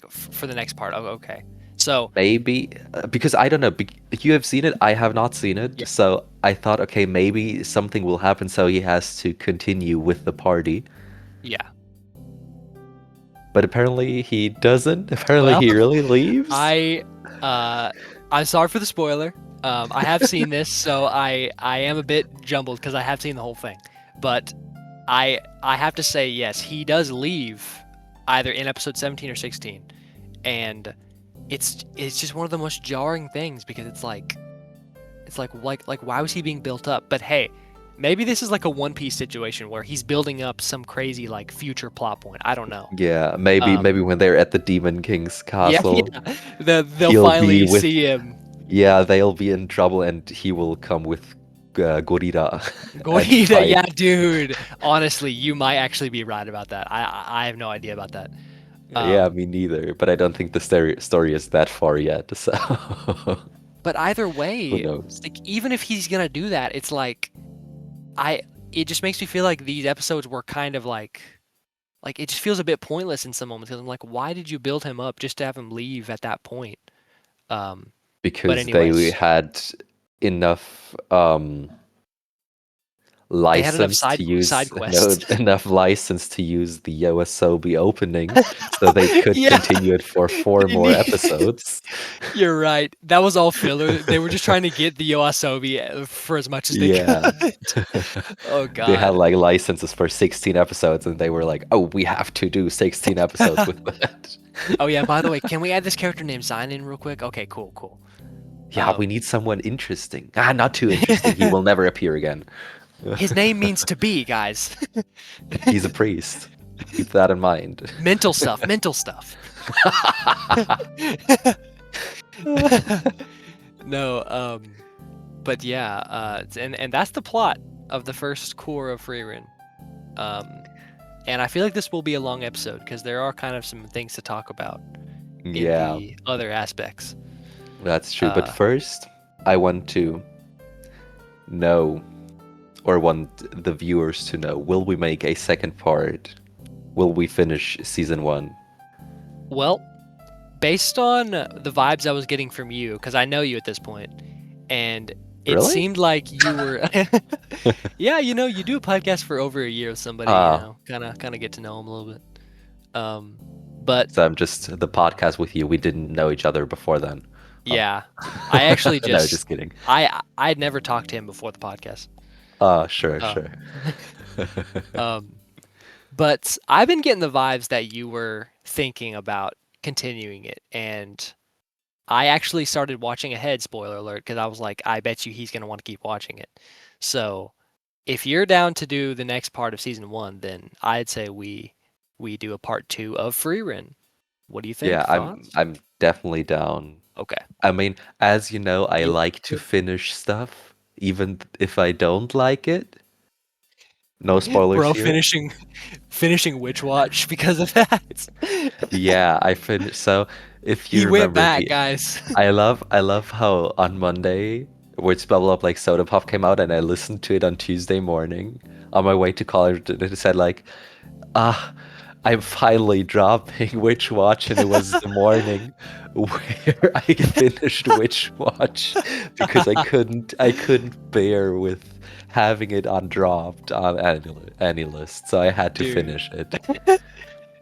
For the next part. Oh, okay. So Maybe because I don't know. You have seen it, I have not seen yeah, it, so I thought, okay, maybe something will happen, so he has to continue with the party. yeah. But apparently he doesn't. Apparently Well, he really leaves. I uh I'm sorry for the spoiler. I have seen this, so I am a bit jumbled because I have seen the whole thing. But I have to say yes, he does leave either in episode 17 or 16, and it's just one of the most jarring things because it's like why was he being built up? But hey, maybe this is like a One Piece situation where he's building up some crazy like future plot point. I don't know. Yeah, maybe Um, when they're at the Demon King's yeah, castle, yeah. They'll he'll be finally with see him. yeah, they'll be in trouble, and he will come with Gorira and Gorita, fight. yeah, dude. Honestly, you might actually be right about that. I have no idea about that. Yeah, Um, me neither. But I don't think the story is that far yet, so but either who way, knows? like even if he's gonna do that, it's like I it just makes me feel like these episodes were kind of like it just feels a bit pointless in some moments because I'm like, why did you build him up just to have him leave at that point? Um, but Because they anyways, had enough they had enough license to side use no quests. enough license to use the Yoasobi opening, so they could Yeah, continue it for four they more need. episodes. You're right. That was all filler. They were just trying to get the Yoasobi for as much as they could. Yeah. Oh They had God. like licenses for 16 episodes, and they were like, "Oh, we have to do 16 episodes with that." Oh yeah. By the way, can we add this character named Zion in real quick? Okay. Cool. Cool. Yeah, we Um, need someone interesting. Ah, not too interesting. He will never appear again. his name means to be, guys. He's a priest. Keep that in mind. Mental stuff. Mental stuff. No. But yeah. And that's the plot of the first core of Frieren. Um, and I feel like this will be a long episode because there are kind of some things to talk about in Yeah, the other aspects. that's true. But Uh, first, I want to know, or want the viewers to know, will we make a second part? Will we finish season one? well, based on the vibes I was getting from you, because I know you at this point, and it Really? seemed like you were, yeah, you do a podcast for over a year with somebody, Ah, kind of get to know them a little bit. Um, but so I'm just the podcast with you. We didn't know each other before then. Oh. yeah, I actually No, just just kidding. I'd never talked to him before the podcast. Sure, Uh, sure. um, but I've been getting the vibes that you were thinking about continuing it, and I actually started watching ahead, spoiler alert, because I was like, I bet you he's going to want to keep watching it. So if you're down to do the next part of season one, then I'd say we do a part two of Frieren. What do you Yeah, think? I'm Thoughts? I'm definitely down. Okay. I mean, as you know, I You like to finish stuff, even if I don't like it. No spoilers bro here. finishing Witch Watch because of that. Yeah, I finished. So, if you He went remember back, me, guys. I love how on Monday, Words Bubble Up like Soda Pop came out, and I listened to it on Tuesday morning on my way to college, and it said like, ah, I'm finally dropping Witch Watch, and it was the morning where I finished Witch Watch because I couldn't bear with having it undropped on any list, so I had to Dude. finish it.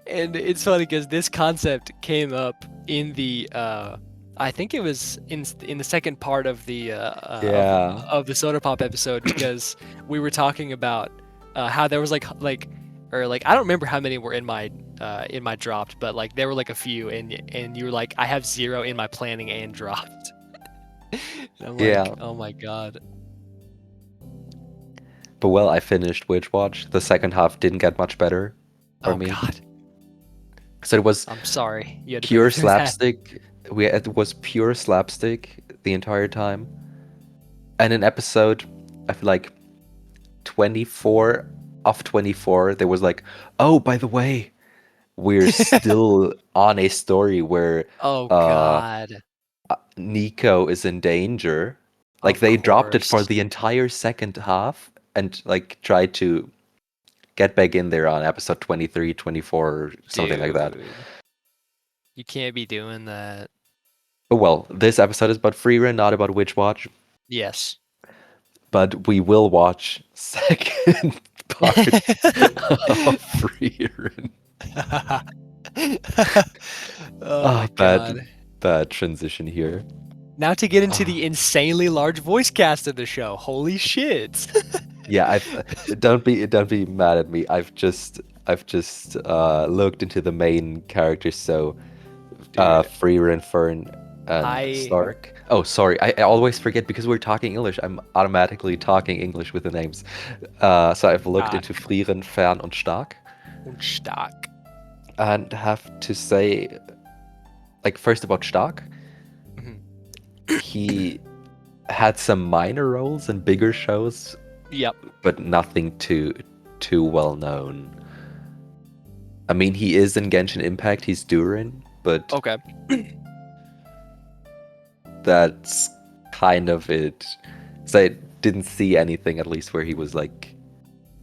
And it's funny because this concept came up in the I think it was in the second part of the Yeah. of the Soda Pop episode because we were talking about how there was like or like I don't remember how many were in my dropped, but like there were like a few, and you were like, I have zero in my planning and dropped. And I'm like, Yeah. oh my god. But well, I finished Witch Watch. The second half didn't get much better for Oh me. god. So it was I'm sorry you had to go pure through that. slapstick. It was pure slapstick the entire time. And in episode, I feel like 24 of 24, there was like, oh, by the way, we're still on a story where Oh uh God. Nico is in danger. Like Of they dropped it for course. the entire second half and like tried to get back in there on episode 23, 24, or something like that. Dude. You can't be doing that. Oh, well, this episode is about Frieren, not about Witch Watch, Yes. but we will watch second part of Frieren. Oh Ah, my God. bad transition here. Now to get into Ah, the insanely large voice cast of the show. Holy shit. yeah, don't be mad at me. I've just looked into the main characters, so Dude, Frieren, Fern, and I Stark. Oh, sorry, I always forget because we're talking English. I'm automatically talking English with the names. So I've looked Stark into Frieren, Fern, and Stark, und Stark. and have to say, like, first about Stark, Mhm. he had some minor roles in bigger shows, Yep. but nothing too well known. I mean, he is in Genshin Impact. He's Durin, but Okay. that's kind of it. So I didn't see anything, at least, where he was like,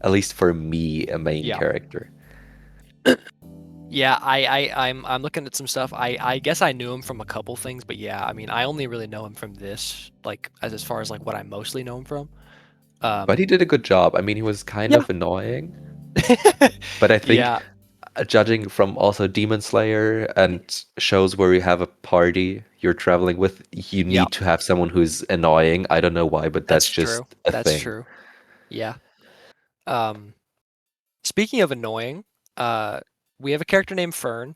at least for me, a main Yeah. character. Yeah, I'm looking at some stuff. I guess I knew him from a couple things, but yeah, I mean, I only really know him from this, like as far as like what I mostly know him from. But he Um, did a good job. I mean, he was kind yeah. of annoying, but I think Yeah. judging from also Demon Slayer and shows where you have a party you're traveling with, you Yeah. need to have someone who's annoying. I don't know why, but That's that's just true. a That's thing. true. Yeah. Um, Speaking of annoying, uh, we have a character named Fern,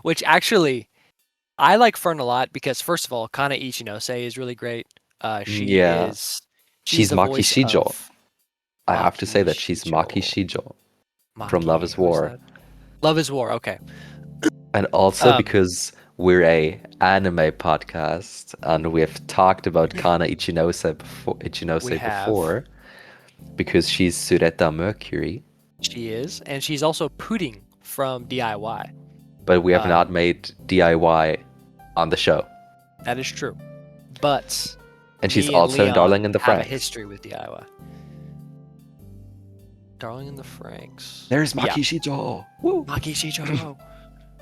which actually I like Fern a lot because first of all, Kana Ichinose is really great. She Yeah, is she's she's the Maki voice Shijo. of I have to say Maki that she's Maki Shijo. Shijo from Love Maki, is who is War. that? Love is War. Okay. And also Um, because we're a anime podcast and we have talked about Kana we Ichinose have. before, because she's Sureta Mercury, She is, and she's also Pudding from DIY. but we have not Um, made DIY on the show. that is true. But And she's me and also in Darling Leon in the have a Franxx. history with DIY. Darling in the Franks. There's Yeah. Maki Shijo. Woo! Maki Shijo.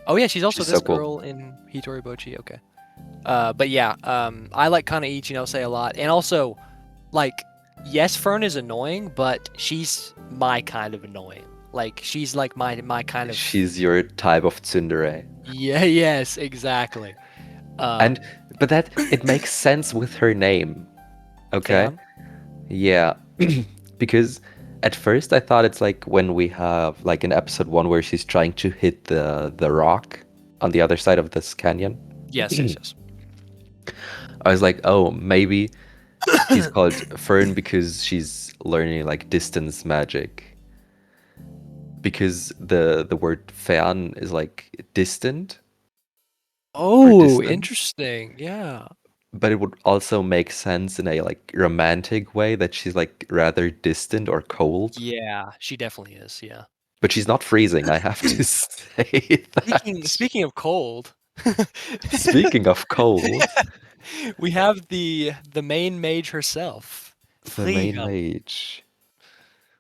Oh yeah, she's also She's so this cool. girl in Hitori Bochi. Okay. But yeah, I like Kana Ichinose a lot, and also, like, yes, Fern is annoying, but she's my kind of annoying. Like, she's like my kind of. She's your type of tsundere. Yeah. Yes. Exactly. And Um, but that it makes sense with her name. Okay? Fan. Yeah. Because at first I thought it's like when we have like in episode 1 where she's trying to hit the rock on the other side of this canyon. Yes. Yes. Yes. I was like, "Oh, maybe she's called Fern because she's learning like distance magic." Because the word Fern is like distant or Oh, distance, interesting. Yeah. but it would also make sense in a like romantic way that she's like rather distant or cold. Yeah, she definitely is. Yeah. But she's not freezing, I have to say Speaking that. speaking of cold, Speaking of cold, we have the main mage herself, the main Frieren, mage.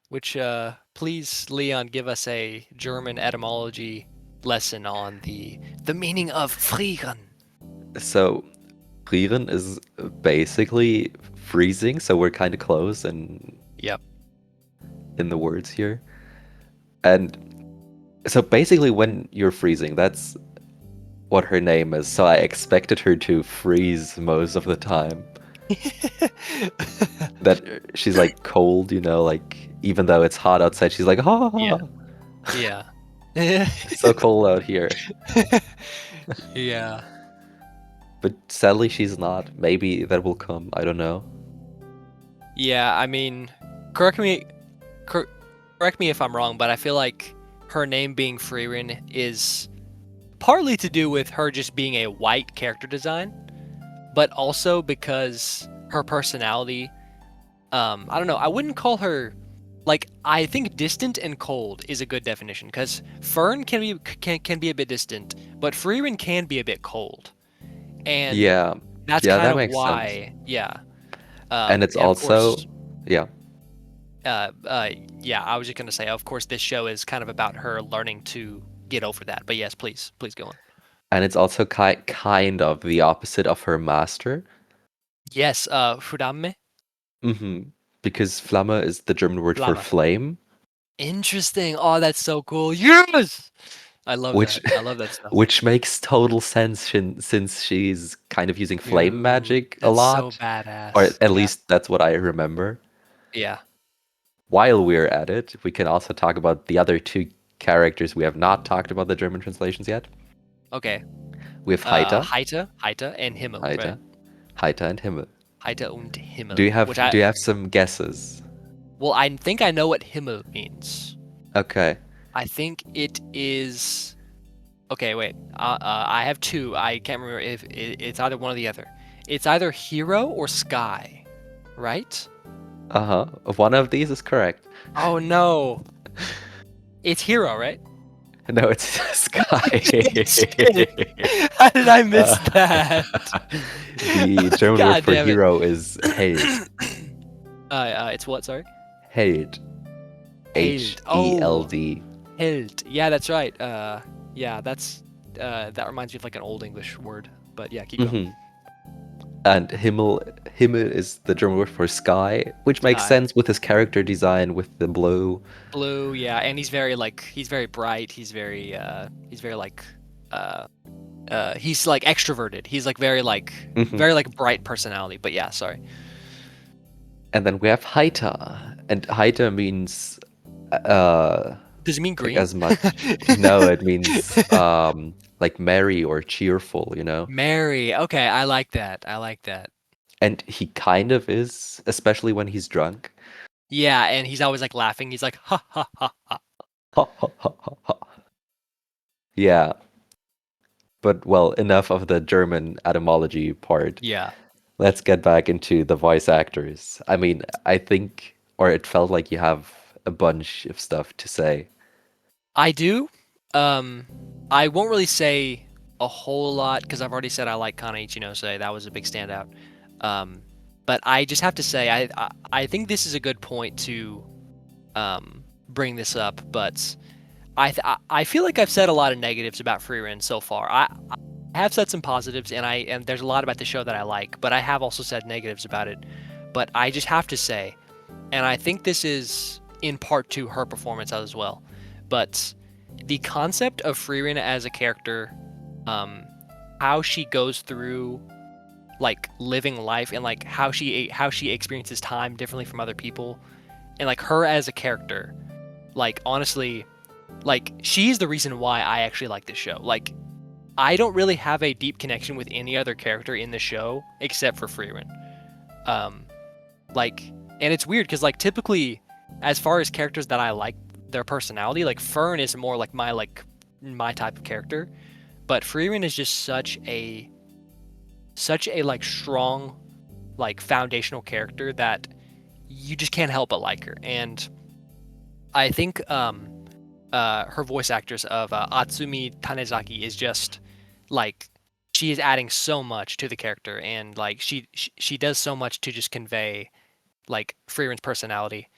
which please Leon give us a German etymology lesson on the meaning of Frieren. So Frieren is basically freezing, so we're kind of close Yep. in the words here. And so basically when you're freezing, that's what her name is. So I expected her to freeze most of the time. That she's like cold, you know, like even though it's hot outside, she's like, Yeah. ah, Yeah. it's so cold out here. Yeah. But sadly, she's not. Maybe that will come. I don't know. Yeah, I mean, correct me cor- correct me if I'm wrong, but I feel like her name being Frieren is partly to do with her just being a white character design, but also because her personality, I don't know, I wouldn't call her like I think distant and cold is a good definition because Fern can be a bit distant, but Frieren can be a bit cold, and Yeah. that's Yeah, kind that of makes sense. why, yeah. And it's And of also, course, yeah, uh, uh, yeah, I was just gonna say, of course, this show is kind of about her learning to get over that. But yes, please go on. and it's also kind of the opposite of her master. Yes, Furamme, hmm Because Flamme is the German word for Flamme. flame, Interesting. Oh, that's so cool. Yes, I love which that. I love that stuff. which makes total sense since she's kind of using flame Dude, magic a that's so lot, or badass. at Yeah, least that's what I remember. yeah. While we're at it, we can also talk about the other two characters we have not talked about the German translations yet. Okay. We have Heiter, Heite, and Himmel, right? Heiter, Heiter, and Himmel. Heite und Do Himmel, you have which I do you have some guesses? well, I think I know what Himmel means. Okay. I think it is. Okay, wait. I have two. I can't remember if it's either one or the other. It's either hero or sky, right? Uh-huh. One of these is correct. Oh no, it's hero, right? No, it's Sky. Shit. How did I miss Uh, that? the German word God for damn it. hero is Held. It's what? Sorry. Held. Held. Oh, Held. Held. Yeah, that's right. Yeah, that reminds me of like an old English word. But yeah, keep going. hmm And Himmel is the German word for sky, which makes Sky. sense with his character design with the blue. Blue, yeah, and he's very bright. He's very like uh he's like extroverted. He's like hmm very like bright personality. But yeah, sorry. And then we have Heiter, and Heiter means uh Does it mean like green? as much. No, it means like merry or cheerful, you know. Mary. Okay, I like that. I like that. And he kind of is, especially when he's drunk. Yeah, and he's always like laughing. He's like ha ha ha ha. Yeah, but well, enough of the German etymology part. Yeah. Let's get back into the voice actors. I mean, I think, or it felt like you have a bunch of stuff to say. I do. Um, I won't really say a whole lot because I've already said I like Kana Ichinose. That was a big standout. Um, but I just have to say I think this is a good point to bring this up. But I feel like I've said a lot of negatives about Frieren so far. I have said some positives, and there's a lot about the show that I like. But I have also said negatives about it. But I just have to say, and I think this is in part to her performance as well. But the concept of Frieren as a character, um, how she goes through like living life and like how she experiences time differently from other people, and like her as a character, like honestly, like she's the reason why I actually like this show. Like I don't really have a deep connection with any other character in the show except for Frieren. Um, like, and it's weird because like typically, as far as characters that I like their personality, like Fern is more like my type of character, but Frieren is just such a like strong, like foundational character that you just can't help but like her. And I think her voice actress of Atsumi Tanezaki is just like she is adding so much to the character, and like she does so much to just convey like Frieren's personality.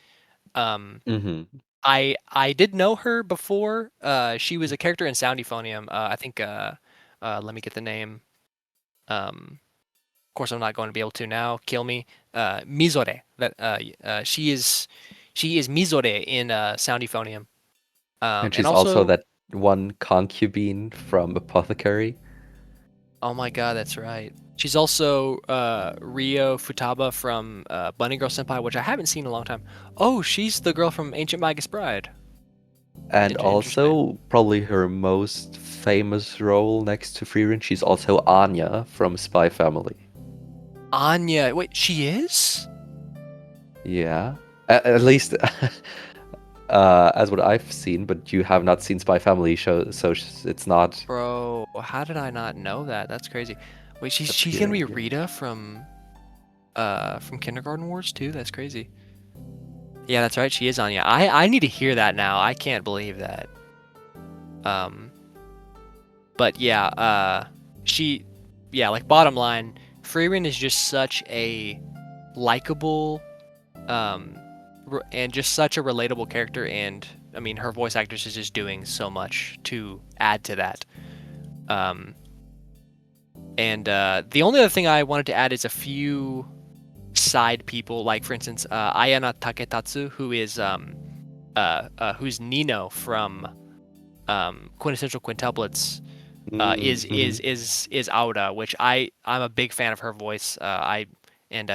Um, hmm I did know her before. She was a character in Sound Euphonium. I think. Let me get the name. Of course, I'm not going to be able to now. Kill me. Mizore. She is Mizore in Sound Euphonium. And And she's also also, that one concubine from Apothecary. oh my God, that's right. She's also Rio Futaba from Bunny Girl Senpai, which I haven't seen in a long time. Oh, she's the girl from Ancient Magus Bride. And Interesting. also, probably her most famous role next to Frieren, she's also Anya from Spy Family. Anya. Wait, she is? Yeah. At least as what I've seen, but you have not seen Spy Family show, so it's not Bro, how did I not know that? That's crazy. Wait, she's gonna appearing be here. Rita from Kindergarten Wars too? That's crazy. Yeah, that's right. She is Anya. I need to hear that now. I can't believe that. Um, but yeah, she, yeah, like bottom line, Frieren is just such a likable, um, and just such a relatable character. And I mean, her voice actress is just doing so much to add to that. Um, and the only other thing I wanted to add is a few side people, like for instance, Ayana Taketatsu, who's Nino from Quintessential Quintuplets, Mm-hmm. is Aura, which I'm a big fan of her voice.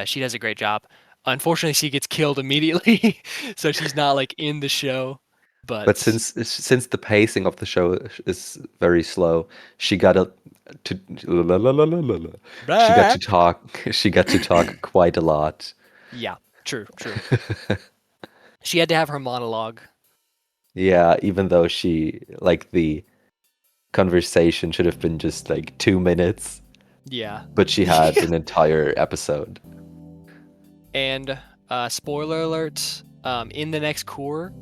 She does a great job. Unfortunately, she gets killed immediately, so she's not like in the show. But But since the pacing of the show is very slow, she got to la, la, la, la, la, la. She got to back. talk. She got to talk quite a lot. Yeah, true, true. She had to have her monologue. Yeah, even though she like the conversation should have been just like 2 minutes, Yeah, but she had yeah. an entire episode. And spoiler alert, in the next core,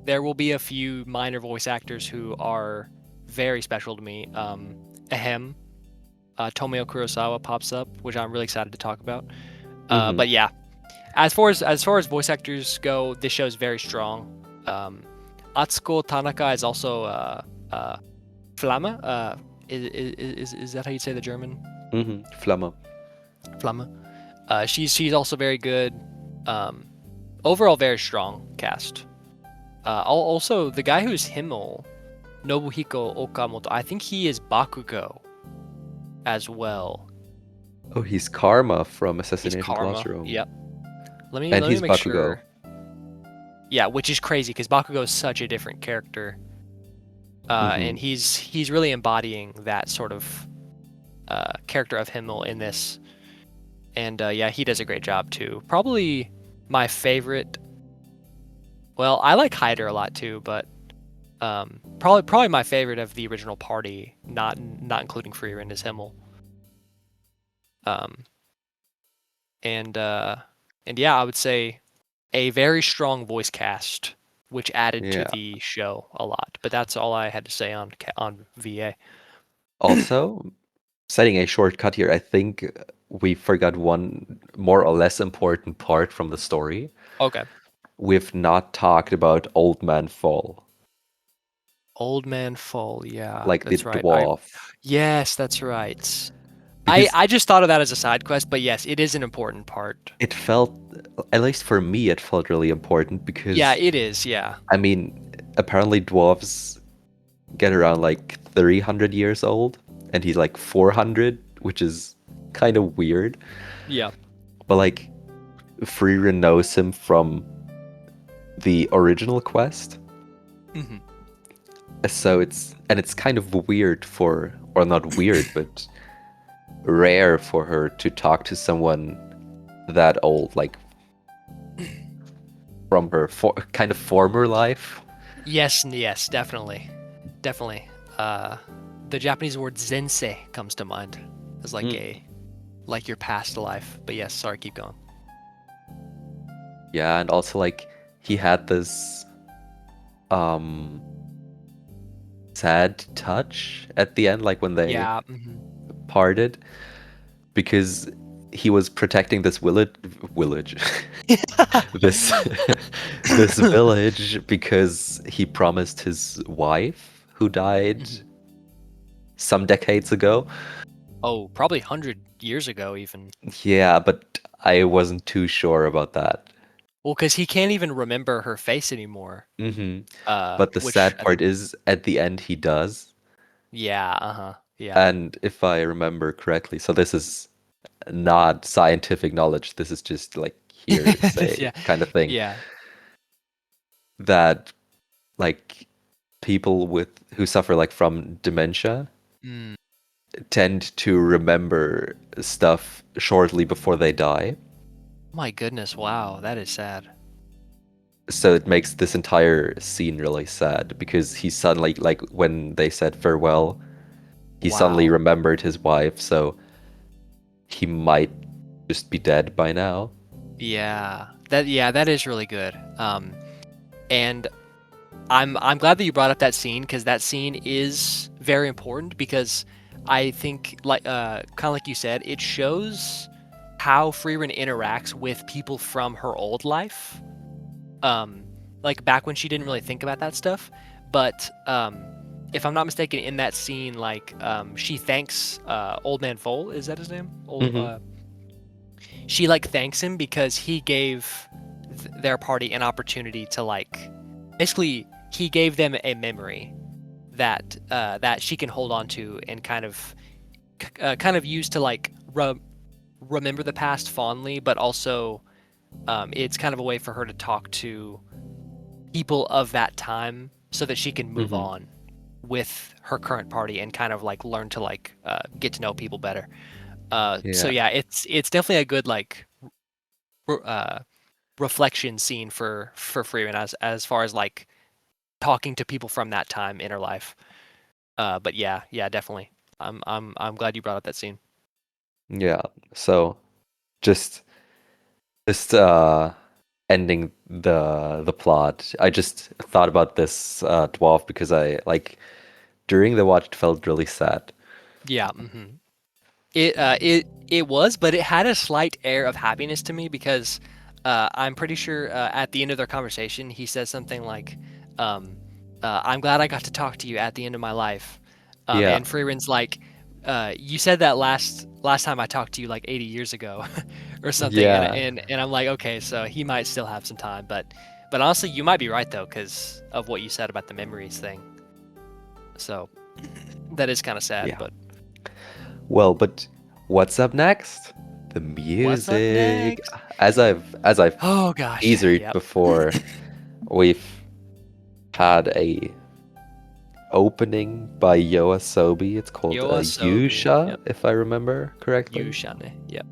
there will be a few minor voice actors who are very special to me. Ahem, Tomio Kurosawa pops up, which I'm really excited to talk about. Hmm. But yeah, as far as voice actors go, this show is very strong. Atsuko Tanaka is also Flamme. Is that how you say the German? Hmm. Flamma. Flamme. She's also very good. Um, Overall, very strong cast. Also, the guy who's Himmel, Nobuhiko Okamoto, I think he is Bakugo as well. Oh, he's Karma from He's Assassination Karma. Classroom, Yep. Let me and let me he's make Bakugo. sure. Yeah, which is crazy because Bakugo is such a different character, Hmm. and he's really embodying that sort of character of Himmel in this. And yeah, he does a great job too. Probably my favorite. Well, I like Hyder a lot too, but probably my favorite of the original party, not including Frieren, is Himmel. Um, and uh, and yeah, I would say a very strong voice cast, which added to Yeah. the show a lot. But that's all I had to say on VA. Also, setting a shortcut here, I think we forgot one more or less important part from the story. Okay, We've not talked about Old Man Fall, Old Man Fall. Yeah, like the that's right. I dwarf, Yes, that's right. I because I just thought of that as a side quest, but yes, it is an important part. it felt, at least for me, it felt really important Yeah, because, it is. Yeah. I mean, apparently dwarves get around like 300 years old, and he's like 400, which is kind of weird. Yeah. But like, Frieren knows him from the original quest. Hmm. So it's kind of weird for, or not weird, but rare for her to talk to someone that old, like from her kind of former life. Yes, yes, definitely, definitely. Uh, the Japanese word zensei comes to mind as Mm. like your past life. But yes, sorry, keep going. Yeah, and also like he had this um sad touch at the end, like when they Yeah. Hmm. parted, because he was protecting this village this this village because he promised his wife who died Hmm. some decades ago. Oh, probably 100 years ago, even. Yeah, but I wasn't too sure about that. Well, because he can't even remember her face anymore. Hmm. But the Which sad I part think. is at the end he does. Yeah. Uh-huh. Yeah. And if I remember correctly, so this is not scientific knowledge, this is just like hearsay Yeah. kind of thing, Yeah. that like people with who suffer like from dementia Mm. tend to remember stuff shortly before they die. My goodness. Wow. That is sad. So it makes this entire scene really sad because he suddenly, like when they said farewell, he suddenly Wow. remembered his wife, so he might just be dead by now. Yeah. That yeah, that is really good. And I'm glad that you brought up that scene because that scene is very important because I think like kind of like you said, it shows how Frieren interacts with people from her old life. Um, like back when she didn't really think about that stuff, but if I'm not mistaken, in that scene, like she thanks Old Man Foal. Is that his name? Hmm. She like thanks him because he gave their party an opportunity to like basically he gave them a memory that she can hold on to and kind of use to like remember the past fondly, but also it's kind of a way for her to talk to people of that time so that she can move Hmm. on with her current party and kind of like learn to like get to know people better. So Yeah. yeah, it's definitely a good like uh, reflection scene for Freeman as far as like talking to people from that time in her life. But yeah, yeah, definitely. I'm glad you brought up that scene. Yeah. So just just ending the plot. I just thought about this dwarf because I like during the watch it felt really sad. Yeah. It was, but it had a slight air of happiness to me because I'm pretty sure at the end of their conversation he says something like, um, "I'm glad I got to talk to you at the end of my life," Yeah. and Freeren's like, "You said that last time I talked to you like 80 years ago, or something," and Yeah. and and I'm like, okay, so he might still have some time, but honestly, you might be right though because of what you said about the memories thing. So that is kind of sad, Yeah. but Well, but what's up next? The what's up music. next? As I've Oh gosh, teased yep. before, we've had a opening by Yoasobi. It's called Yoasobi. Yusha, Yep. if I remember correctly. Yushane. Yep.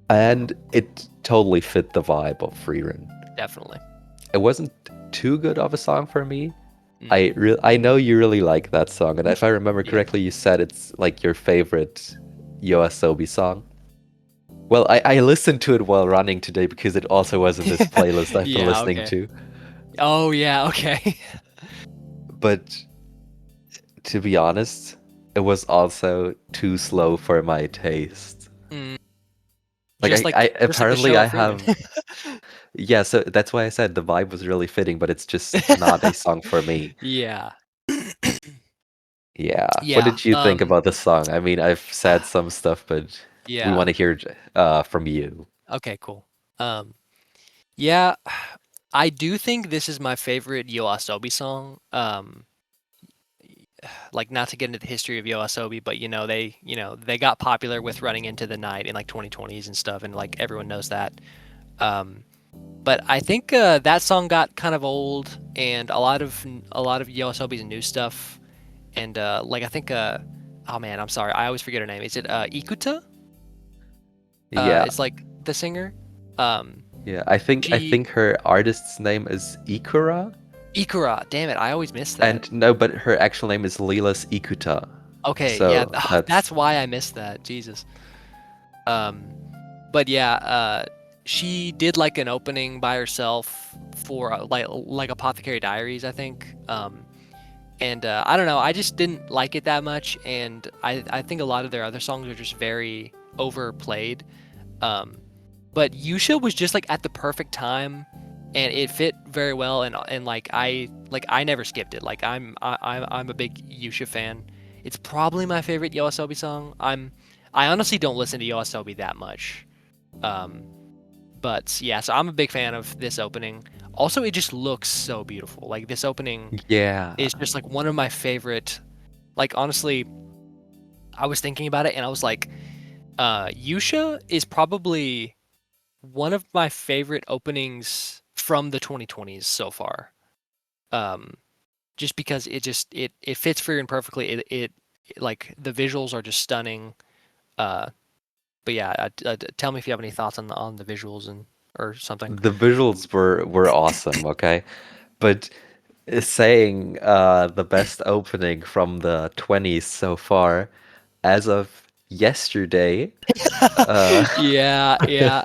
And it totally fit the vibe of Frieren. Definitely. It wasn't too good of a song for me. Mm. I know you really like that song, and if I remember Yes. correctly, you said it's like your favorite Yoasobi song. Well, I listened to it while running today because it also was in this playlist I've been Yeah. listening Okay. to. Oh yeah. Okay. But to be honest, it was also too slow for my taste. Mm. Like I Just like the apparently show I of Freeman. have yeah, so that's why I said the vibe was really fitting, but it's just not a song for me. Yeah. Yeah. What Yeah. did you think about the song? I mean, I've said some stuff, but we want Yeah. to hear from you. Okay. Cool. Um. Yeah. I do think this is my favorite Yoasobi song. Like not to get into the history of Yoasobi, but they got popular with Running Into the Night in like 2020s and stuff, and like everyone knows that. Um, but I think that song got kind of old, and a lot of Yoasobi's new stuff, and like I think oh man, I'm sorry, I always forget her name. Is it Ikuta? Yeah. It's like the singer. Um, Yeah. I she think her artist's name is Ikura. Ikura. Damn it, I always miss that. And no, but her actual name is Lilas Ikuta. Okay, yeah, So that's that's why I missed that. Jesus. Um, but yeah, she did like an opening by herself for like Apothecary Diaries, I think. And I don't know, I just didn't like it that much, and I think a lot of their other songs are just very overplayed. Um, but Yusha was just like at the perfect time, and it fit very well, and like I never skipped it. Like I'm a big Yusha fan. It's probably my favorite Yoasobi song. I honestly don't listen to Yoasobi that much. Um, but yeah, so I'm a big fan of this opening. Also, it just looks so beautiful. Like this opening yeah. is just like one of my favorite. Like honestly, I was thinking about it and I was like, Yusha is probably one of my favorite openings from the 2020s so far. Um, just because it fits Freerin perfectly. Like the visuals are just stunning. Uh, but yeah, tell me if you have any thoughts on the visuals and or something. The visuals were awesome, okay? But saying the best opening from the 20s so far, as of yesterday, uh, Yeah, yeah.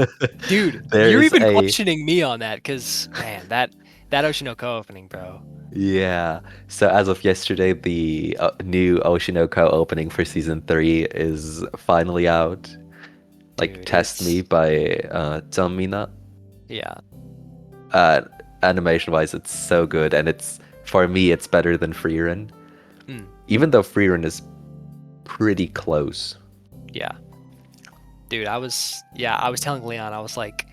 Dude, there you're is even a questioning me on that because, man, that Oshinoko opening, bro. yeah. So as of yesterday, the new Oshinoko opening for season 3 is finally out. Like Dude, Test Me it's by Tomina. yeah. Uh, Animation wise, it's so good, and it's for me, it's better than Frieren. Mm, Even though Frieren is pretty close. yeah. Dude, I was telling Leon, I was like,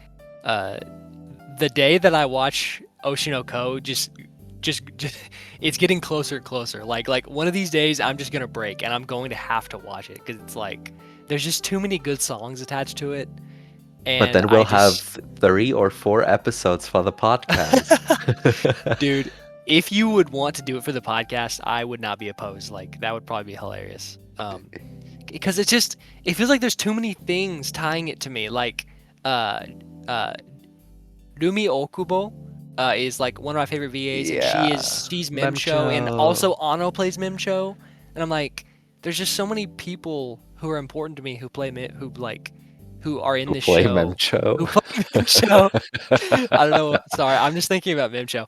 uh, the day that I watch Oshinoko, just it's getting closer and closer. Like one of these days, I'm just gonna break, and I'm going to have to watch it because it's like there's just too many good songs attached to it, But and then I we'll have just, 3 or 4 episodes for the podcast. dude, if you would want to do it for the podcast, I would not be opposed. Like that would probably be hilarious. Because it feels like there's too many things tying it to me. Like, uh, uh, Rumi Okubo is like one of my favorite VAs, and Yeah. she's Mimcho, and Memcho. also Ano plays Mimcho, and I'm like, there's just so many people who are important to me who who are in Who this play show Memcho. who play Mimcho. I don't know. Sorry, I'm just thinking about Mimcho.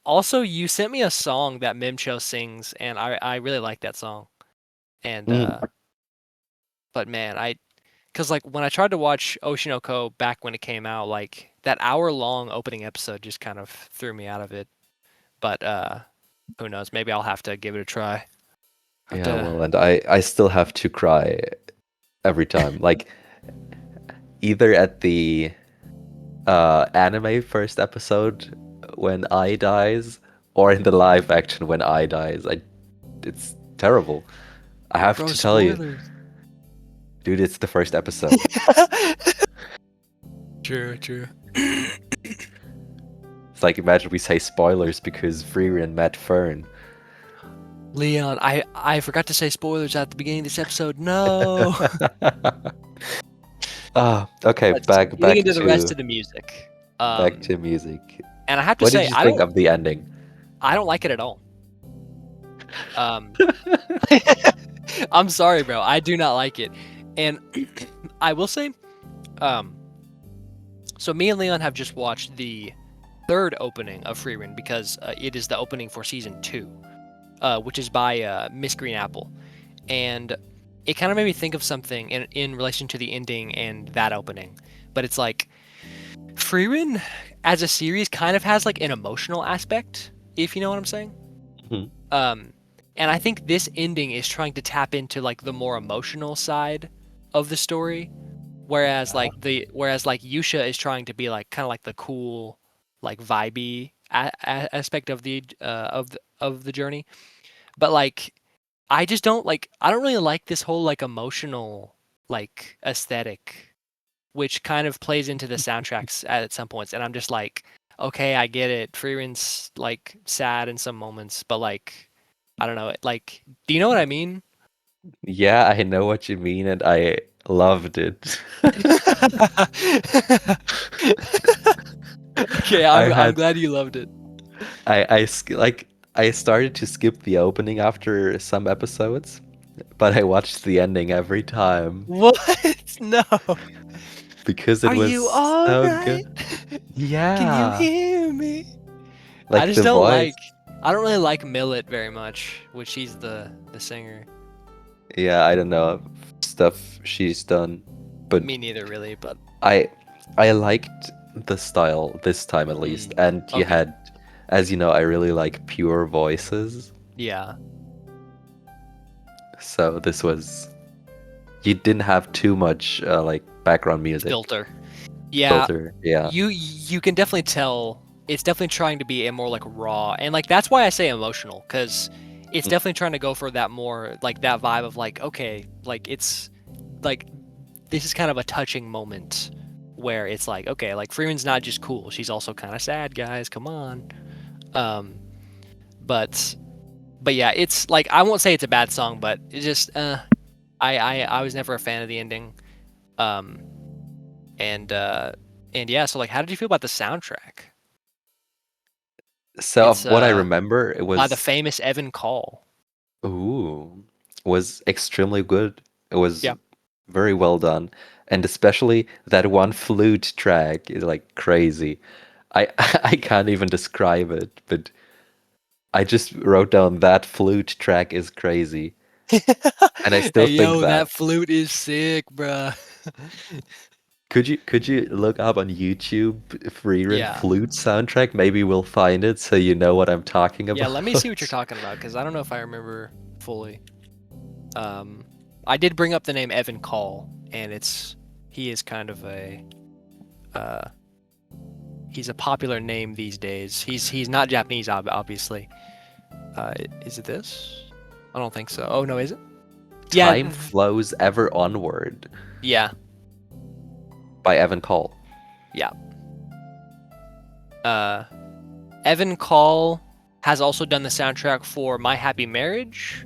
Also, you sent me a song that Mimcho sings, and I really like that song. And Mm, but man, because like when I tried to watch Oshinoko back when it came out, like that hour-long opening episode just kind of threw me out of it. But who knows? Maybe I'll have to give it a try. Have yeah, to. well, and I still have to cry every time. Like either at the anime first episode when I dies, or in the live action when I dies. It's terrible. I have Bro, to tell you, spoilers. dude, it's the first episode. True, true. It's like imagine we say spoilers because Frieren met Fern. Leon, I forgot to say spoilers at the beginning of this episode. No. Ah, okay, But getting back into the rest to of the music, music. and I have to What did say, you think of the ending? I don't like it at all. Um, I'm sorry, bro. I do not like it, and I will say, um, so me and Leon have just watched the third opening of Frieren because it is the opening for season 2, which is by Miss Green Apple, and it kind of made me think of something in relation to the ending and that opening. But it's like Frieren as a series kind of has like an emotional aspect, if you know what I'm saying. Mhm. Um, and I think this ending is trying to tap into like the more emotional side of the story, whereas like Yusha is trying to be like kind of like the cool, like vibey aspect of the journey. But like I don't really like this whole like emotional like aesthetic, which kind of plays into the soundtracks at some points, and I'm just like, okay, I get it. Freeren's like sad in some moments, but like I don't know, like do you know what I mean? Yeah, I know what you mean, and I loved it. Okay, I I'm had glad you loved it. like I started to skip the opening after some episodes, but I watched the ending every time What? No. because it Are you was all so right? good. Can you Yeah, hear me? I like just the don't voice. like I don't really like Millet very much, which he's the singer. Yeah, I don't know stuff she's done, but Me neither really, but I I liked the style this time at least. And you okay. had, as you know, I really like pure voices. Yeah. So this was you didn't have too much like background music Filter. Yeah, filter. Yeah. you can definitely tell it's definitely trying to be a more like raw, and like that's why I say emotional, because it's definitely trying to go for that more like that vibe of like, okay, like it's like this is kind of a touching moment where it's like, okay, like Freeman's not just cool, she's also kind of sad, guys, come on. um but yeah, it's like I won't say it's a bad song, but it just I was never a fan of the ending. um and yeah, so like how did you feel about the soundtrack? So It's of what I remember, it by the was famous Evan Call. ooh was extremely good. It was Yeah. very well done, and especially that one flute track is like crazy. I I can't even describe it, but I just wrote down that flute track is crazy, and I still Hey think yo, that. that flute is sick, bruh. Could you look up on YouTube Frieren Yeah. flute soundtrack? Maybe we'll find it so you know what I'm talking Yeah, let me see what you're about. talking about because I don't know if I remember fully. Um, I did bring up the name Evan Call, and he is kind of uh, he's a popular name these days. He's not Japanese, obviously. Uh, is it this? I don't think so. Oh no, is it? Yeah, Time Flows Ever Onward yeah, by Evan Cole. yeah. Uh, Evan Call has also done the soundtrack for My Happy Marriage.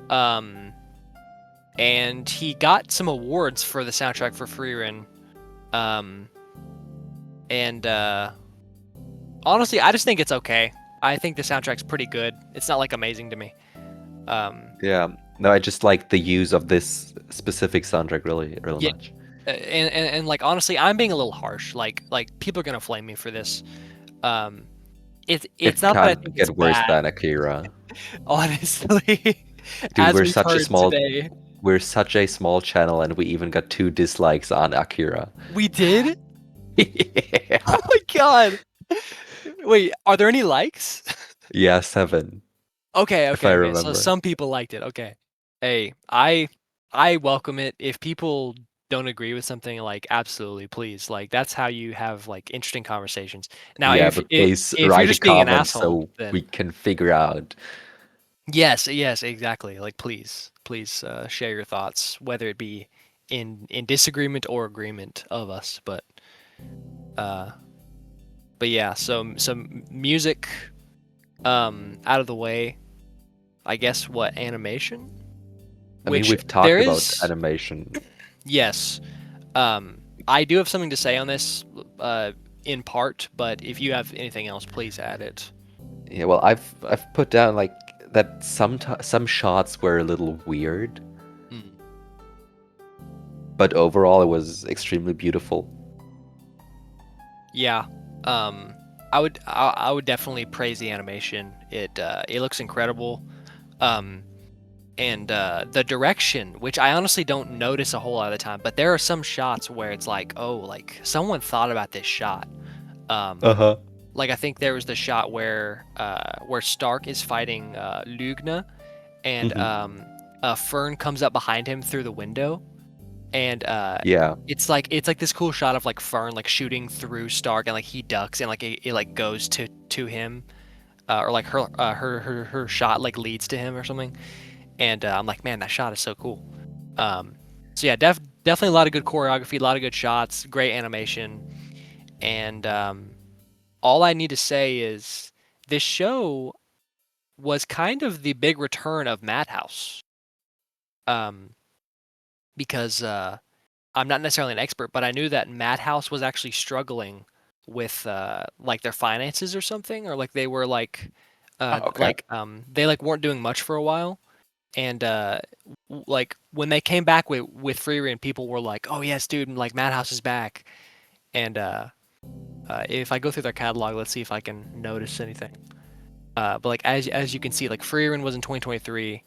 Um, and he got some awards for the soundtrack for Frieren. Um, and honestly, I just think it's okay. I think the soundtrack's pretty good. It's not like amazing to me. Um, Yeah. No, I just like the use of this specific soundtrack really, really yeah, much. and like honestly, I'm being a little harsh. Like people are gonna flame me for this. Um, it's It not that I can't think it's get worse bad. than Akira. Honestly, Dude, as we're we've such a heard small today, we're such a small channel and we even got 2 dislikes on Akira. we did. Yeah. Oh my god! Wait, are there any likes? Yeah, 7, Okay, if I okay, okay. So remember. some people liked it. Okay. Hey, I welcome it. If people don't agree with something, like absolutely, please. Like that's how you have like interesting conversations. Now, Yeah, but please if you're write a just being an comment asshole, so we then can figure out. yes, exactly. Like please share your thoughts, whether it be in disagreement or agreement of us. Uh but yeah, so some music out of the way. I guess what animation? I mean, Which we've there talked about is, animation. yes. I do have something to say on this, in part, but if you have anything else, please add it. Yeah, well, I've put down like that some shots were a little weird, Mm. but overall it was extremely beautiful. Yeah. Um, I would definitely praise the animation. It looks incredible. Um, and the direction, which I honestly don't notice a whole lot of the time, but there are some shots where it's like, oh, like someone thought about this shot. Um, Uh-huh. like I think there was the shot where Stark is fighting Lugna, and Hmm. Fern comes up behind him through the window, and Yeah. it's like this cool shot of like Fern like shooting through Stark, and like he ducks, and like it like goes to him, or like her shot like leads to him or something, and I'm like, man, that shot is so cool. Um, so yeah, definitely a lot of good choreography, a lot of good shots, great animation, and all I need to say is this show was kind of the big return of Madhouse. Um, because I'm not necessarily an expert, but I knew that Madhouse was actually struggling with like their finances or something, or like they were Oh, okay. they like weren't doing much for a while, and like when they came back with Freerun, people were like, "Oh yes, dude, like Madhouse is back." And if I go through their catalog, let's see if I can notice anything. But like as you can see, like Frieren was in 2023,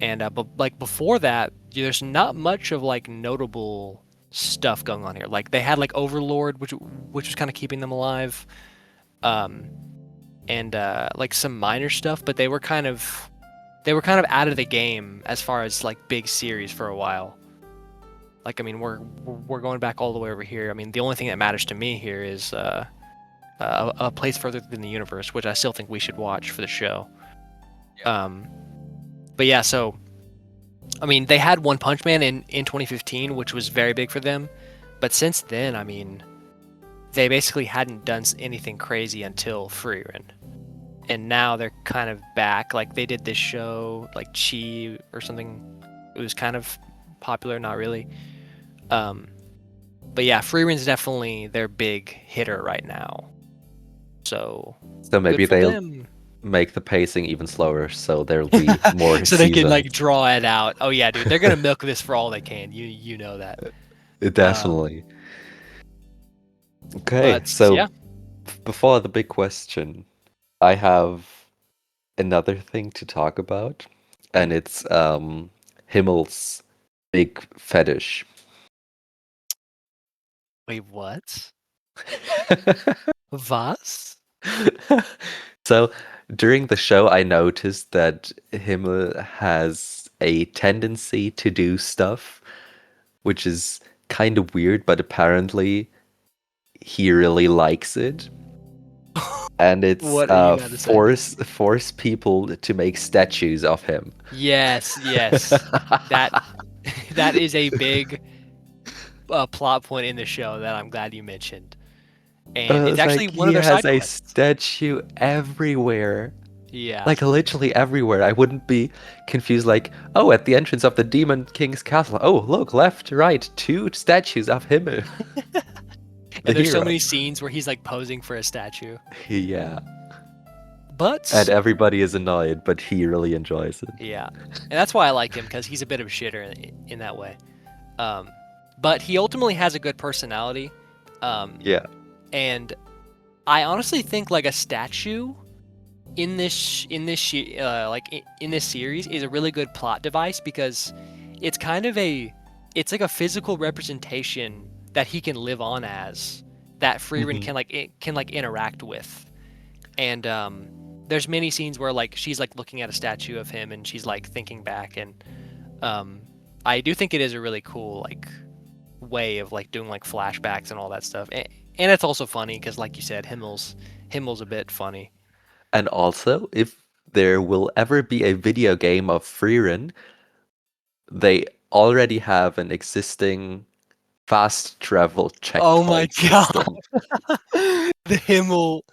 and but like before that, there's not much of like notable stuff going on here. Like they had like Overlord, which was kind of keeping them alive, um, and like some minor stuff, but they were kind of out of the game as far as like big series for a while. Like I mean, we're going back all the way over here. I mean, the only thing that matters to me here is a place further than the universe, which I still think we should watch for the show. Yeah. Um, but yeah, so I mean, they had One Punch Man in 2015, which was very big for them. But since then, I mean, they basically hadn't done anything crazy until Frieren. And now they're kind of back. Like they did this show, like Chi or something. It was kind of popular, not really. Um, but yeah, Frieren's definitely their big hitter right now. So So good maybe for they'll them. make the pacing even slower, so there'll be more So they can like seasons. draw it out. Oh yeah, dude, they're gonna milk this for all they can. You know that. Um, Definitely. Okay, but so yeah. before the big question, I have another thing to talk about, Mhm. and it's Himmel's big fetish. Wait, what? Was? So during the show, I noticed that Himmel has a tendency to do stuff, which is kind of weird, but apparently he really likes it. And it's What are you about to say? force people to make statues of him. Yes, yes. That that is a big plot point in the show that I'm glad you mentioned, and it's It's actually like one of he their side has a quests. statue everywhere. Yeah. Like literally everywhere. I wouldn't be confused like, oh, at the entrance of the Demon King's castle. Oh, look, left, right, two statues of him, the And there's so hero. many scenes where he's like posing for a statue. Yeah. And But everybody is annoyed, but he really enjoys it. yeah. And that's why I like him because he's a bit of a shitter in that way. Um, but he ultimately has a good personality. Um, Yeah. and I honestly think like a statue in this series is a really good plot device because it's kind of it's like a physical representation that he can live on as that Frieren Hmm. can like interact with. And there's many scenes where like she's like looking at a statue of him and she's like thinking back, and um, I do think it is a really cool like way of like doing like flashbacks and all that stuff. And it's also funny because like you said, Himmel's a bit funny. And also, if there will ever be a video game of Frieren, they already have an existing fast travel Oh my checkpoint god. system. The Himmel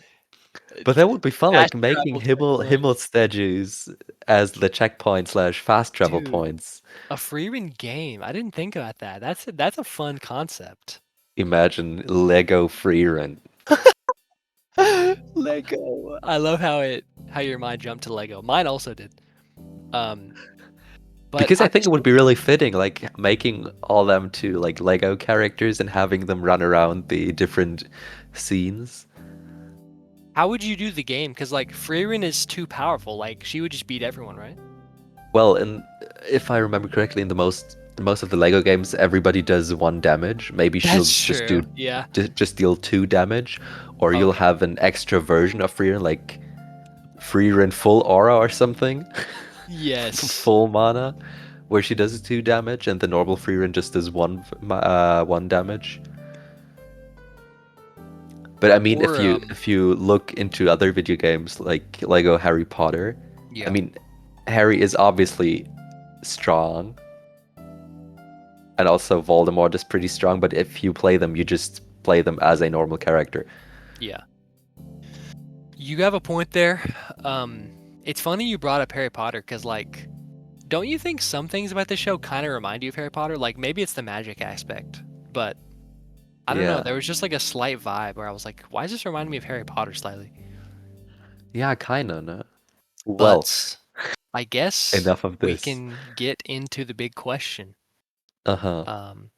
But that would be fun, fast like making travel Himmel checkpoint. statues as the checkpoint slash fast travel Dude, points. a Freeman game. I didn't think about that. That's a fun concept. Imagine Lego Frieren. Lego. I love how your mind jumped to Lego. Mine also did. Um, but Because I I'm think just it would be really fitting, like making all them to like Lego characters and having them run around the different scenes. how would you do the game? Because like Frieren is too powerful. Like she would just beat everyone, right? Well, and if I remember correctly, in the most of the Lego games, everybody does one damage. Maybe she'll That's just true. Yeah. just deal two damage, or you'll Okay. have an extra version of Frieren, like Frieren full aura or something, Yes. full mana, where she does two damage, and the normal Frieren just does one damage. But I mean, Or if you look into other video games like Lego Harry Potter, I yeah. mean, Harry is obviously strong, and also Voldemort is pretty strong. But if you play them, you just play them as a normal character. Yeah. You have a point there. Um, it's funny you brought up Harry Potter because, like, don't you think some things about this show kind of remind you of Harry Potter? Like, maybe it's the magic aspect, but I don't know. Yeah, There was just like a slight vibe where I was like, why does this remind me of Harry Potter slightly? yeah, kind of. No? Well, But I guess enough of we this. can get into the big question. Uh-huh. Um,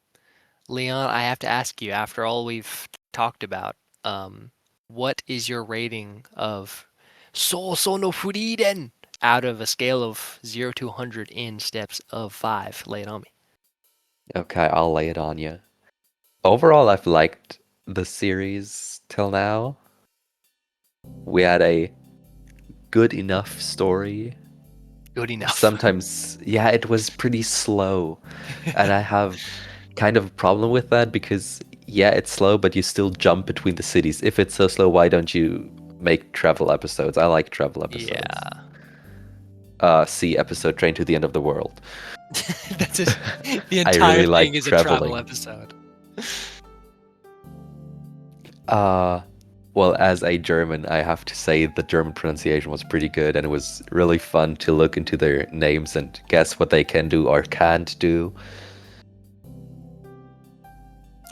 Leon, I have to ask you, after all we've talked about, um, what is your rating of So Sono Frieren out of a scale of 0 to 100 in steps of 5? Lay it on me. Okay, I'll lay it on you. Overall, I've liked the series till now. We had a good enough story. Good enough. Sometimes, yeah, it was pretty slow. And I have kind of a problem with that because, yeah, it's slow, but you still jump between the cities. If it's so slow, why don't you make travel episodes? I like travel episodes. Yeah. See episode Train to the End of the World. That's it. The I entire really thing like is a travel traveling. episode. Uh, well, as a German, I have to say the German pronunciation was pretty good, and it was really fun to look into their names and guess what they can do or can't do.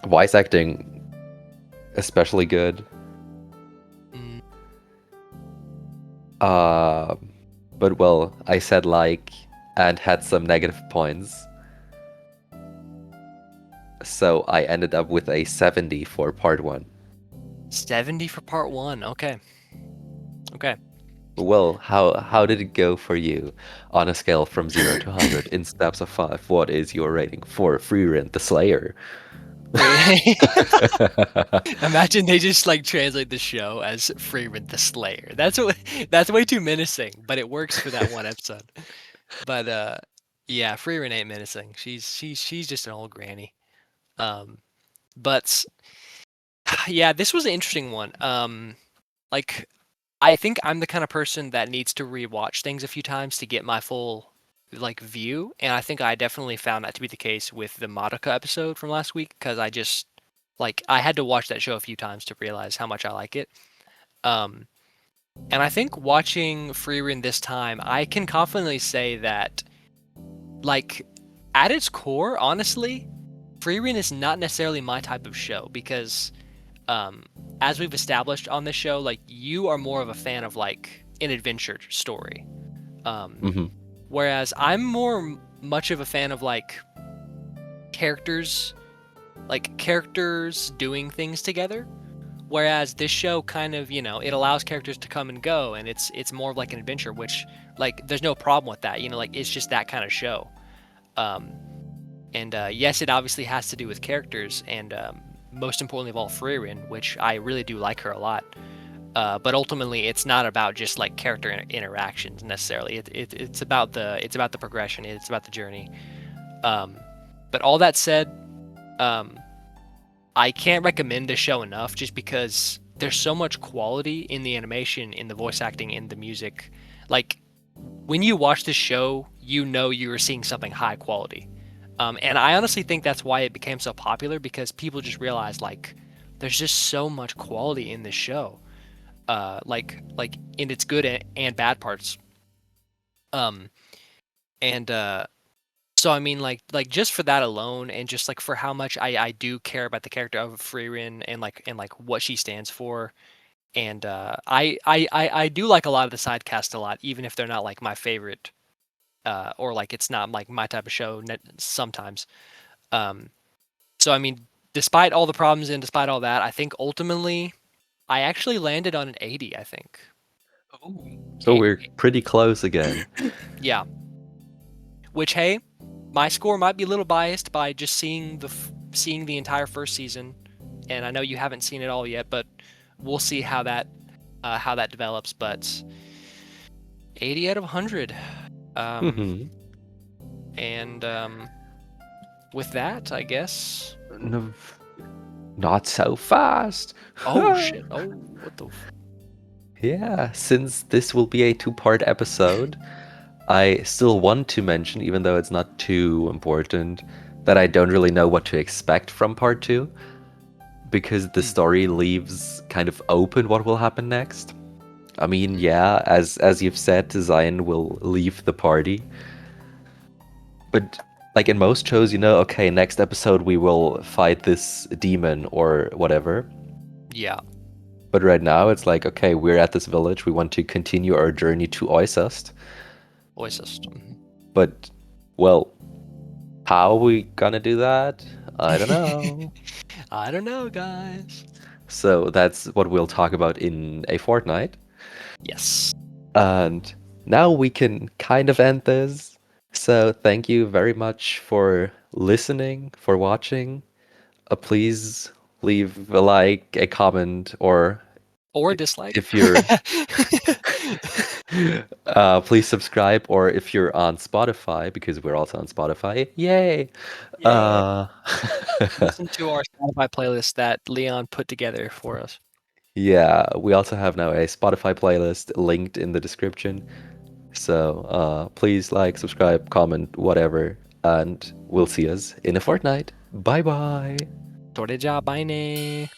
Voice acting, especially good. Mm, Uh, but well, I said like and had some negative points. So I ended up with a 70 for part one. 70 for part one. Okay. Okay. Well, how did it go for you on a scale from 0 to 100 in steps of 5? What is your rating for Frieren the Slayer? Imagine they just like translate the show as Frieren the Slayer. That's way too menacing, but it works for that one episode. But yeah, Frieren ain't menacing. She's just an old granny. But yeah, this was an interesting one. Like I think I'm the kind of person that needs to rewatch things a few times to get my full like view, and I think I definitely found that to be the case with the Madoka episode from last week because I just like I had to watch that show a few times to realize how much I like it. Um, and I think watching Frieren this time, I can confidently say that like at its core, honestly, Frieren is not necessarily my type of show because um, as we've established on this show, like you are more of a fan of like an adventure story, um, Hmm. whereas I'm more much of a fan of characters, like characters doing things together. Whereas this show kind of, it allows characters to come and go, and it's more of like an adventure, which like there's no problem with that. Like it's just that kind of show. Um, and yes, it obviously has to do with characters, and most importantly of all, Frieren, which I really do like her a lot. But ultimately, it's not about just like character interactions necessarily. It's about the progression. It's about the journey. Um, but all that said, um, I can't recommend this show enough, just because there's so much quality in the animation, in the voice acting, in the music. Like when you watch this show, you know you are seeing something high quality. And I honestly think that's why it became so popular, because people just realized like there's just so much quality in this show, like in its good and bad parts. Um, and so I mean, like just for that alone, and just like for how much I do care about the character of Frieren, and like what she stands for, and I do like a lot of the side cast a lot, even if they're not like my favorite, or like it's not like my type of show sometimes. Um, so I mean, despite all the problems and despite all that, I think ultimately I actually landed on an 80. I think. So A- we're pretty close again. yeah. Which, hey, my score might be a little biased by just seeing the entire first season, and I know you haven't seen it all yet, but we'll see how that develops. But 80 out of 100. Um, Hmm. and with that, I guess. No, not so fast. Oh shit! Oh, what the? Yeah, since this will be a two-part episode, I still want to mention, even though it's not too important, that I don't really know what to expect from part two, because the story leaves kind of open what will happen next. I mean, yeah, as you've said, Zion will leave the party, but like in most shows, okay, next episode we will fight this demon or whatever. Yeah, But right now it's like, okay, we're at this village. We want to continue our journey to Oisest. voices. But, well, how are we gonna do that? I don't know. I don't know, guys. So that's what we'll talk about in a fortnight. Yes. And now we can kind of end this. So thank you very much for listening, for watching. Please leave a like, a comment, or Or dislike. if you're please subscribe, or if you're on Spotify, because we're also on Spotify, yay! Yay. Uh, Listen to our Spotify playlist that Leon put together for us. yeah, we also have now a Spotify playlist linked in the description. So please like, subscribe, comment, whatever, and we'll see us in a fortnight. Bye bye. Tordeja, bye.